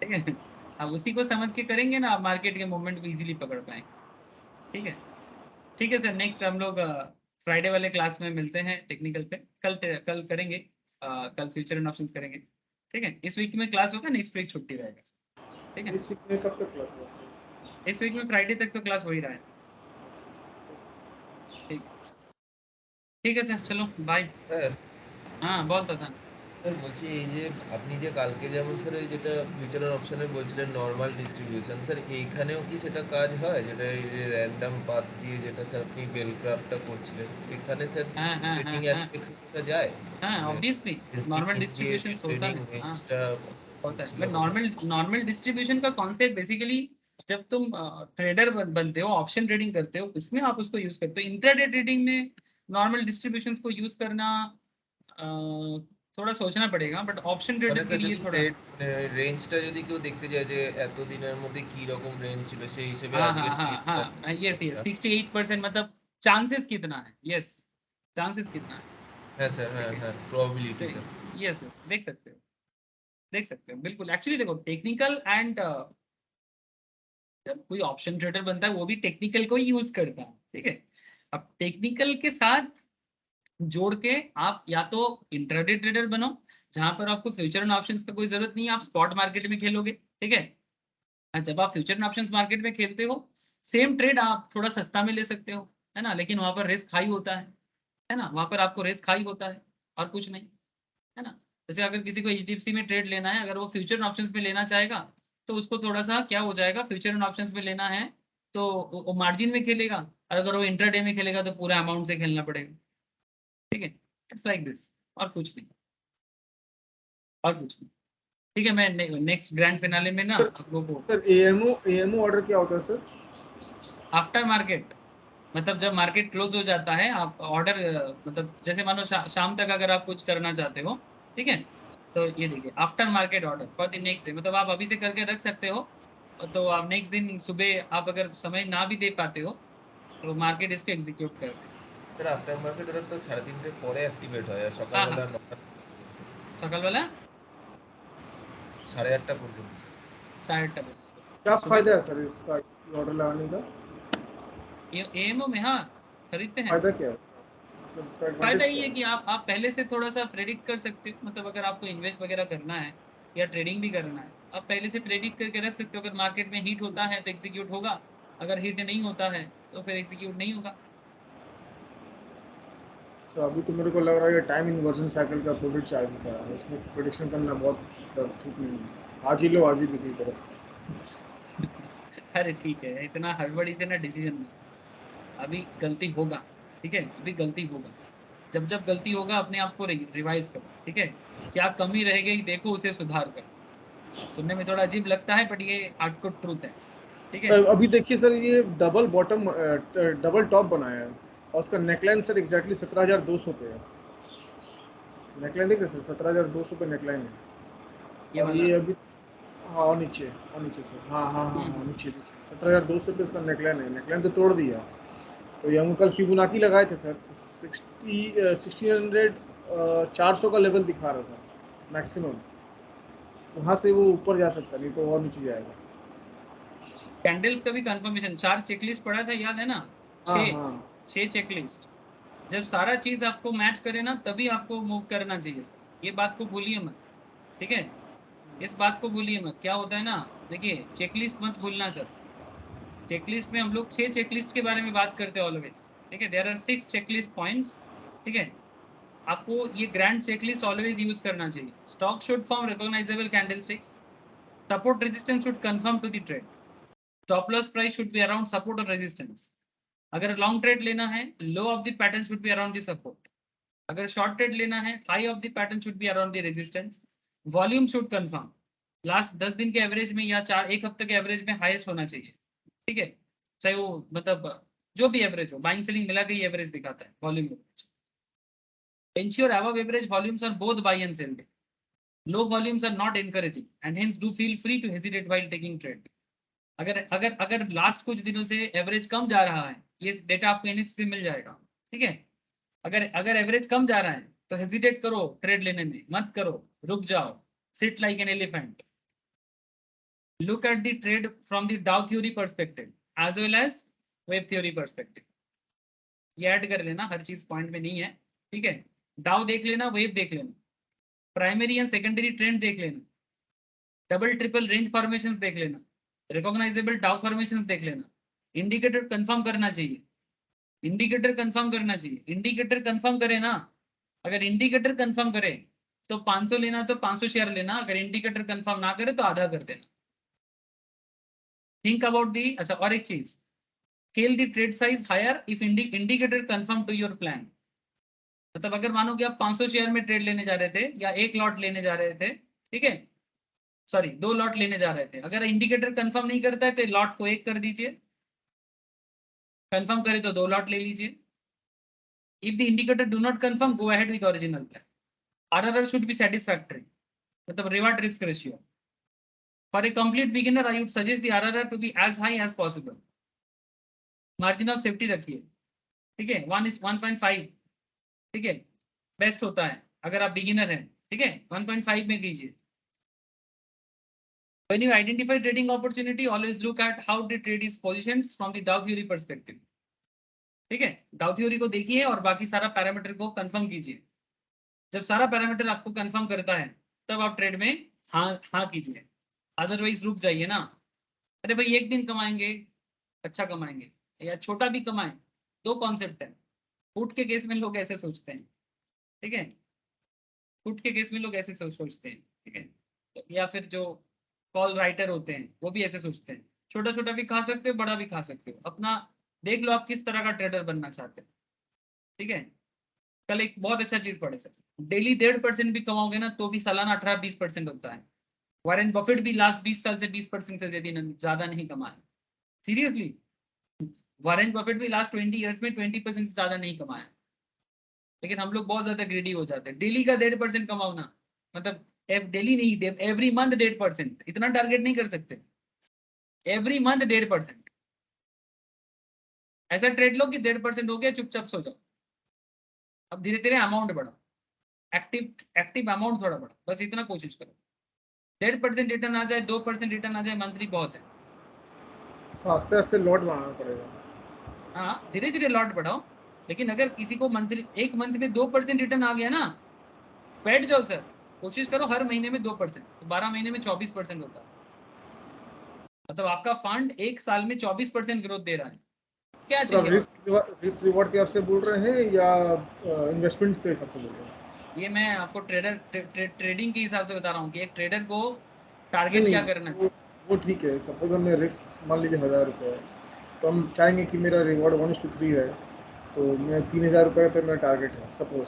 S1: ठीक है, आप उसी को समझ के करेंगे ना, आप मार्केट के मूवमेंट को इजीली पकड़ पाएंगे। ठीक है, ठीक है सर, नेक्स्ट हम लोग फ्राइडे वाले क्लास में मिलते हैं टेक्निकल पे। कल करेंगे, कल फ्यूचर एंड ऑप्शंस करेंगे। ठीक है, इस वीक में क्लास होगा, नेक्स्ट वीक छुट्टी रहेगा। ठीक है,
S2: इस वीक में कब तक क्लास होगा?
S1: इस वीक में फ्राइडे तक तो क्लास हो ही रहा है। ठीक, ठीक है सर, चलो बाय।
S4: স্যার
S1: हाँ बोलता था।
S4: স্যার বলছি এই যে আপনি যে কালকে যেমন স্যার এই যেটা ফিউচার অপশনে বলছিলেন নর্মাল ডিস্ট্রিবিউশন, স্যার এইখানেও কি সেটা কাজ হয়, যেটা এই যে র্যান্ডম পাথ দিয়ে যেটা স্যার আপনি বেল ক্রাফটটা করছিলেন, এখানে স্যার
S1: हाँ हाँ हाँ
S4: ট্রেডিং
S1: हाँ
S4: অ্যাসপেক্টসে সেটা যায়?
S1: हाँ,
S4: মানে
S1: ऑब्वियसली नॉर्मल
S4: রেঞ্জ দিয়ে যে
S1: डिस्ट्रीब्यूशन होता
S4: ট্রেডিং
S1: है। हाँ
S4: রেঞ্জটা
S1: होता है,
S4: বলছিল
S1: मैं
S4: কথা।
S1: नॉर्मल नॉर्मल डिस्ट्रीब्यूशन का कॉन्सेप्ट बेसिकली जब तुम ट्रेडर बनते हो, ऑप्शन ट्रेडिंग करते हो, उसमें आप उसको यूज करते हो। इंट्राडे ट्रेडिंग में नॉर्मल डिस्ट्रीब्यूशन को यूज करना अ, थोड़ा सोचना पड़ेगा, बट ऑप्शन
S4: মানে
S1: ट्रेडर के
S4: স্যার
S1: लिए
S4: যদি
S1: थोड़ा।
S4: ট্রেড রেঞ্জটা যদি কেউ দেখতে যায় যে এত দিনের মধ্যে কি রকম রেঞ্জ ছিল সেই হিসেবে
S1: हाँ
S4: আজকের
S1: हाँ हाँ
S4: ট্রেডটা
S1: हाँ, यस यस, 68% मतलब चांसेस कितना है, यस, चांसेस कितना है।
S4: হ্যাঁ স্যার, হ্যাঁ
S1: ठीक है,
S4: হ্যাঁ, প্রবাবিলিটি স্যার।
S1: यस यस, देख सकते हो, देख सकते हो बिल्कुल। एक्चुअली देखो, टेक्निकल एंड जब कोई ऑप्शन ट्रेडर बनता है वो भी टेक्निकल को ही यूज करता है, ठीक है। अब टेक्निकल के साथ जोड़ के आप या तो इंट्राडे ट्रेडर बनो, जहां पर आपको फ्यूचर एंड ऑप्शंस का कोई जरूरत नहीं है, आप स्पॉट मार्केट में खेलोगे, ठीक है। और जब आप फ्यूचर एंड ऑप्शंस मार्केट में खेलते हो, सेम ट्रेड आप थोड़ा सस्ता में ले सकते हो, है ना, लेकिन वहां पर रिस्क हाई होता है ना, वहां पर आपको रिस्क हाई होता है और कुछ नहीं, है ना। जैसे अगर किसी को एचडीएफसी में ट्रेड लेना है, अगर वो फ्यूचर एंड ऑप्शंस में लेना चाहेगा, तो उसको थोड़ा सा क्या हो जाएगा, फ्यूचर एंड ऑप्शंस में लेना है तो वो मार्जिन में खेलेगा, और अगर वो इंट्राडे में खेलेगा तो पूरा अमाउंट से खेलना पड़ेगा, ठीक है। इट्स लाइक दिस, और कुछ नहीं, और कुछ नहीं, ठीक है। मैं नेक्स्ट ग्रैंड फिनाले में ना आप लोगों को
S2: सर एएमओ ऑर्डर क्या होता है सर?
S1: आफ्टर मार्केट, मतलब जब मार्केट क्लोज हो जाता है, आप ऑर्डर मतलब जैसे मानो शाम तक अगर आप कुछ करना चाहते हो, ठीक है, तो ये देखिए after market order for the next day, मतलब आप अभी से करके रख सकते हो, तो आप नेक्स्ट दिन सुबह आप अगर समय ना भी दे पाते हो तो मार्केट इसको एग्जीक्यूट कर दे।
S4: স্যার আফটার মার্কেট ওরা তো 3:30 পরে অ্যাক্টিভেট হয় আর
S1: हाँ हाँ,
S4: সকালবেলা 9টা
S1: सकाल वाला
S4: 8:30 পর্যন্ত।
S1: 8:30
S2: क्या
S1: सुबह
S2: फायदा
S1: से
S2: है सर इसका ऑर्डर लगाने का?
S1: एएमओ में, हाँ, खरीदते हैं।
S2: फायदा क्या है, मतलब इसका
S1: फायदा
S2: एडवांटेज
S1: ये
S2: क्या
S1: है
S2: है?
S1: कि आप पहले से थोड़ा सा प्रेडिक्ट कर सकते हो, मतलब अगर आपको इन्वेस्ट वगैरह करना है या ट्रेडिंग भी करना है, आप पहले से प्रेडिक्ट करके रख सकते हो, अगर मार्केट में हीट होता है तो एग्जीक्यूट होगा, अगर हीट नहीं होता है तो फिर एग्जीक्यूट नहीं होगा।
S2: तो अभी तो मेरे को लग रहा है ये टाइम इन्वर्जन साइकिल का प्रोजेक्ट चालू कर रहा है, इसमें प्रोडिक्शन करना बहुत मतलब ठीक नहीं है। आज ही लो आज ही बिक्री करो।
S1: अरे ठीक है, इतना हड़बड़ी से ना डिसीजन नहीं, अभी गलती होगा, ठीक है, अभी गलती होगा, जब जब गलती होगा अपने आप को रिवाइज करो, ठीक है, क्या कमी रह गई देखो, उसे सुधार करो। सुनने में थोड़ा अजीब लगता है बट ये हार्डकोर ट्रूथ है, ठीक है।
S2: अभी देखिए सर, ये डबल बॉटम डबल टॉप बनाया है और उसका नेकलाइन सर एग्जैक्टली 17,200 पे है। नेकलाइन देख रहे सर, 17,200 पे नेकलाइन है।
S1: ये
S2: और
S1: वाला,
S2: ये अभी हाँ, और नीचे सर, हाँ हाँ हाँ हाँ, नीचे नीचे 17,200 पे इसका नेकलाइन है, नेकलाइन तो तोड़ दिया। तो ये हम कल फिबोनाची लगाए थे सर, 1600 400 का लेवल दिखा रहा था मैक्सिमम, वहाँ से वो ऊपर जा सकता, नहीं तो और नीचे जाएगा।
S1: कैंडल्स का भी कंफर्मेशन, 4 चेकलिस्ट पड़ा था, याद है ना,
S2: हाँ
S1: छह
S2: हाँ
S1: 6 चेकलिस्ट, जब सारा चीज आपको मैच करे ना तभी आपको मूव करना चाहिए सर, ये बात को भूलिए मत, ठीक है, इस बात को भूलिए मत। क्या होता है ना, देखिए चेकलिस्ट मत भूलना सर, चेकलिस्ट में हम लोग 6 चेकलिस्ट के बारे में बात करते हैं ऑलवेज, ठीक है, देयर आर 6 चेकलिस्ट पॉइंट्स, ठीक है। आपको ये ग्रैंड चेकलिस्ट ऑलवेज यूज करना चाहिए। Stock should form recognisable candlesticks, support resistance should confirm to the trend, stop loss price should be around support और रेजिस्टेंस, अगर लॉन्ग ट्रेड लेना है low of the pattern should be around the support, अगर शॉर्ट ट्रेड लेना है high of the pattern should be around the resistance, volume should confirm last 10 दिन के एवरेज में या 1 हफ्ते के एवरेज में हाईएस्ट होना चाहिए, ठीक है, चाहे वो मतलब जो भी एवरेज हो, बाइंग सेलिंग मिला के एवरेज दिखाता है volume average. Ensure above average volumes on both buy and sell day. Low volumes are not encouraging and hence do feel free to hesitate while taking trade. अगर अगर अगर लास्ट कुछ दिनों से एवरेज कम जा रहा है, ये डेटा आपको एनएससी से मिल जाएगा, ठीक है, अगर अगर एवरेज कम जा रहा है तो हेजिटेट करो ट्रेड लेने में, मत करो, रुक जाओ, sit like an elephant, look at the trade from the Dow theory perspective as well as wave theory perspective, ये ऐड कर लेना, हर चीज पॉइंट में नहीं है, ठीक है। डाउ देख लेना, वेव देख लेना, प्राइमरी एंड सेकेंडरी ट्रेंड देख लेना, डबल ट्रिपल रेंज फॉर्मेशंस देख लेना, रिकॉग्नाइजेबल डाउ फॉर्मेशंस देख लेना, इंडिकेटर कंफर्म करना चाहिए, इंडिकेटर कंफर्म करना चाहिए, इंडिकेटर कंफर्म करे ना, अगर इंडिकेटर कंफर्म करे तो 500 लेना तो 500 शेयर लेना, अगर इंडिकेटर कंफर्म ना करे तो आधा कर देना। थिंक अबाउट दी, अच्छा और एक चीज, scale the trade size higher if indicator confirm to your plan, मतलब अगर मानो कि आप 500 शेयर में ट्रेड लेने जा रहे थे या एक लॉट लेने जा रहे थे, ठीक है, सॉरी 2 लॉट लेने जा रहे थे, अगर इंडिकेटर कंफर्म नहीं करता है तो लॉट को 1 कर दीजिए, कंफर्म करे तो 2 लॉट ले लीजिए। If the indicator do not confirm go ahead with original plan. RRR should be satisfactory, मतलब reward risk ratio, for a complete beginner I would suggest the RRR to be as high as possible, margin of safety रखिए, ठीक है, 1:1.5, ठीक है, बेस्ट होता है अगर आप बिगिनर हैं, ठीक है, 1.5 में कीजिए। When you identify trading opportunity, always look at how the trade is positioned from the Dow theory perspective. ठीक है, डाउ थ्योरी को देखिए और बाकी सारा पैरामीटर को कंफर्म कीजिए। जब सारा पैरामीटर आपको कंफर्म करता है तब आप ट्रेड में हाँ कीजिए, अदरवाइज रुक जाइए ना। अरे भाई एक दिन कमाएंगे, अच्छा कमाएंगे या छोटा भी कमाएं, दो कॉन्सेप्ट है। पुट के केस में लोग ऐसे सोचते हैं, ठीक है, पुट के केस में लोग ऐसे सोचते हैं, ठीक है, या फिर जो कॉल राइटर होते हैं वो भी ऐसे सोचते हैं। छोटा छोटा भी खा सकते हो, बड़ा भी खा सकते हो, अपना देख लो आप किस तरह का ट्रेडर बनना चाहते हैं, ठीक है। कल एक बहुत अच्छा चीज पढ़े सर, डेली 1.5% भी कमाओगे ना तो भी सालाना 18-20% होता है। वॉरेन बफेट भी लास्ट 20 साल से 20% से ज्यादा नहीं कमाया, सीरियसली। वॉरेन बफेट भी लास्ट 20 ईयर्स में 20% से ज्यादा नहीं कमाया। लेकिन हम लोग बहुत ज्यादा ग्रेडी हो जाते हैं। डेली का 1.5% कमाओ ना, मतलब डेली नहीं, एवरी मंथ 1.5%, इतना टारगेट नहीं कर सकते। एवरी मंथ 1.5%, ऐसा ट्रेड लो कि 1.5% हो गया, चुपचाप सो जाओ। अब धीरे धीरे अमाउंट बढ़ाओ, एक्टिव अमाउंट थोड़ा बढ़ाओ, बस इतना कोशिश करो। 1.5% रिटर्न आ जाए, 2% रिटर्न आ जाए मंथली, बहुत है।
S2: आस्ते आस्ते लॉट बढ़ाना पड़ेगा।
S1: हाँ धीरे धीरे लॉट बढ़ाओ, लेकिन अगर किसी को मंथली एक मंथ में 2% रिटर्न आ गया ना, बैठ जाओ सर, कोशिश करो हर महीने में 2%, तो 12 महीने में 24% होता है। मतलब आपका फंड एक साल में 24% ग्रोथ दे रहा है। क्या
S2: तो आप
S1: चाहिए?
S2: रिस्क रिवॉर्ड के हिसाब से बोल रहे हैं या इन्वेस्टमेंट के हिसाब से बोल रहे हैं?
S1: ये मैं आपको ट्रेडिंग के हिसाब से बता रहा हूँ कि एक ट्रेडर को
S2: नहीं
S1: टारगेट क्या
S2: नहीं,
S1: करना चाहिए।
S2: वो ठीक है। सपोज हमने रिस्क मान लीजिए 1000 रुपये है, तो हम चाहेंगे कि मेरा रिवॉर्ड 1:3 है, तो मैं 3000 रुपये तो मेरा टारगेट है सपोज।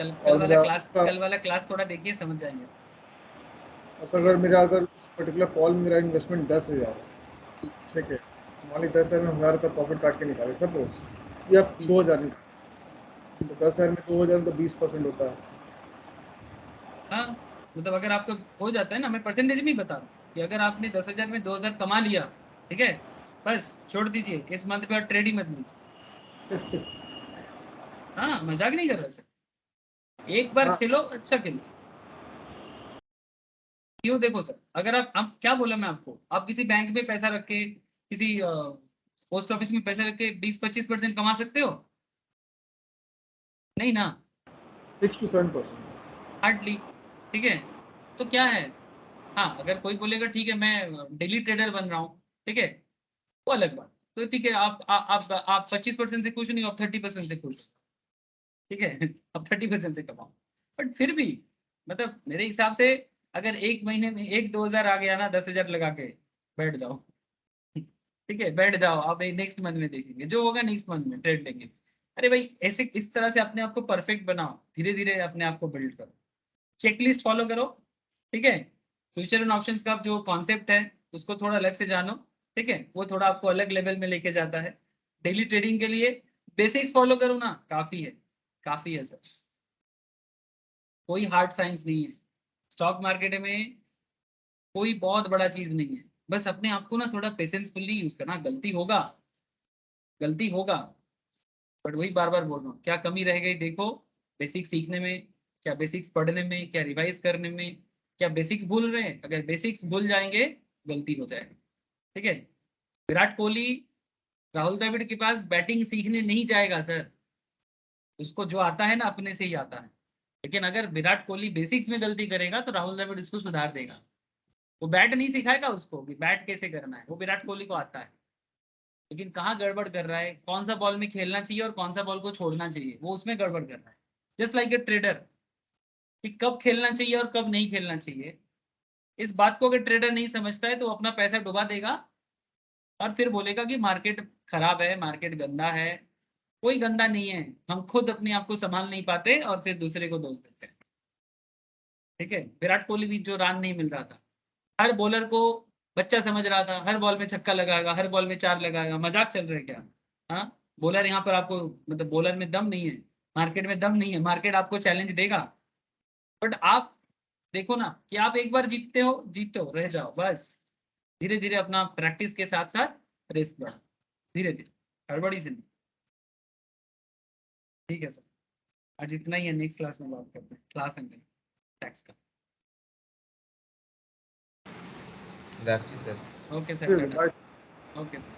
S2: और मेरा उसका
S1: कल वाला क्लास थोड़ा देखिए, समझ जाएंगे।
S2: ऐसा अगर उस पर्टिकुलर कॉल में मेरा इन्वेस्टमेंट 10,000 है, ठीक है, मान लीजिए 10,000 में 1000 रुपये प्रॉफिट काट के निकाले सपोज, या 2000 निकाले, तो 10,000 में 2000 तो 20% होता है।
S1: हाँ मतलब अगर आपको हो जाता है ना, मैं परसेंटेज भी बता रहा हूँ कि अगर आपने 10,000 में 2,000 कमा लिया, ठीक है, बस छोड़ दीजिए, इस मंथ पे आप ट्रेड ही मत लीजिए। हाँ मजाक नहीं कर रहा सर, एक बार
S2: हाँ,
S1: खेलो, अच्छा खेलो। क्यों? देखो सर, अगर आप क्या बोला मैं आपको, आप किसी बैंक में पैसा रख के, किसी पोस्ट ऑफिस में पैसा रख के 20-25% कमा सकते हो? नहीं ना,
S2: 6 to 7%।
S1: हार्डली। ठीक है, तो क्या है, हाँ अगर कोई बोलेगा ठीक है मैं डेली ट्रेडर बन रहा हूँ, ठीक है, वो अलग बात। तो ठीक है, आप 25% से खुश नहीं हो, आप 30% से खुश हो, ठीक है, आप 30% से कमाओ। बट फिर भी मतलब मेरे हिसाब से अगर एक महीने में 1-2 हज़ार आ गया ना, 10,000 लगा के बैठ जाओ। ठीक है, बैठ जाओ, आप नेक्स्ट मंथ में देखेंगे जो होगा, नेक्स्ट मंथ में ट्रेड लेंगे। अरे भाई ऐसे इस तरह से अपने आप को परफेक्ट बनाओ, धीरे धीरे अपने आप को बिल्ड करो, चेकलिस्ट फॉलो करो, ठीक है। फ्यूचर एंड ऑप्शंस का जो कॉन्सेप्ट है उसको थोड़ा अलग से जानो, ठीक है, वो थोड़ा आपको अलग लेवल में लेके जाता है। डेली ट्रेडिंग के लिए बेसिक्स फॉलो करो ना, काफी है, काफी है सर, कोई हार्ड साइंस नहीं है। स्टॉक मार्केट में कोई बहुत बड़ा चीज नहीं है, बस अपने आप को ना थोड़ा पेशेंसफुली यूज करना। गलती होगा, गलती होगा, बट वही बार बार बोल रहा हूँ, क्या कमी रह गई देखो, बेसिक्स सीखने में, क्या बेसिक्स पढ़ने में, क्या रिवाइज करने में, क्या बेसिक्स भूल रहे हैं? अगर बेसिक्स भूल जाएंगे गलती हो जाएगी, ठीक है। विराट कोहली राहुल द्रविड़ के पास बैटिंग सीखने नहीं जाएगा सर, उसको जो आता है ना अपने से ही आता है। लेकिन अगर विराट कोहली बेसिक्स में गलती करेगा तो राहुल द्रविड़ उसको सुधार देगा। वो बैट नहीं सिखाएगा उसको कि बैट कैसे करना है, वो विराट कोहली को आता है। लेकिन कहाँ गड़बड़ कर रहा है, कौन सा बॉल में खेलना चाहिए और कौन सा बॉल को छोड़ना चाहिए, वो उसमें गड़बड़ कर रहा है। जस्ट लाइक ए ट्रेडर, कि कब खेलना चाहिए और कब नहीं खेलना चाहिए, इस बात को अगर ट्रेडर नहीं समझता है तो वो अपना पैसा डुबा देगा और फिर बोलेगा कि मार्केट खराब है, मार्केट गंदा है। कोई गंदा नहीं है, हम खुद अपने आप को संभाल नहीं पाते और फिर दूसरे को दोष देते हैं, ठीक है। विराट कोहली भी जो रन नहीं मिल रहा था, हर बॉलर को बच्चा समझ रहा था, हर बॉल में छक्का लगाएगा, हर बॉल में 4 लगाएगा, मजाक चल रहा है क्या? हाँ, बॉलर यहाँ पर आपको, मतलब बॉलर में दम नहीं है, मार्केट में दम नहीं है, मार्केट आपको चैलेंज देगा। बट आप देखो ना कि आप एक बार जीतते हो, जीते हो रह जाओ बस। धीरे धीरे अपना प्रैक्टिस के साथ साथ रिस्क बढ़ाओ, धीरे धीरे, हड़बड़ी से नहीं। ठीक है सर, आज इतना ही है, नेक्स्ट क्लास में बात करते हैं, क्लास एंड टैक्स का।
S4: রাখছি স্যার।
S1: ওকে স্যার,
S2: ठीक है,
S1: টাটা।
S2: बाय।
S1: Okay sir.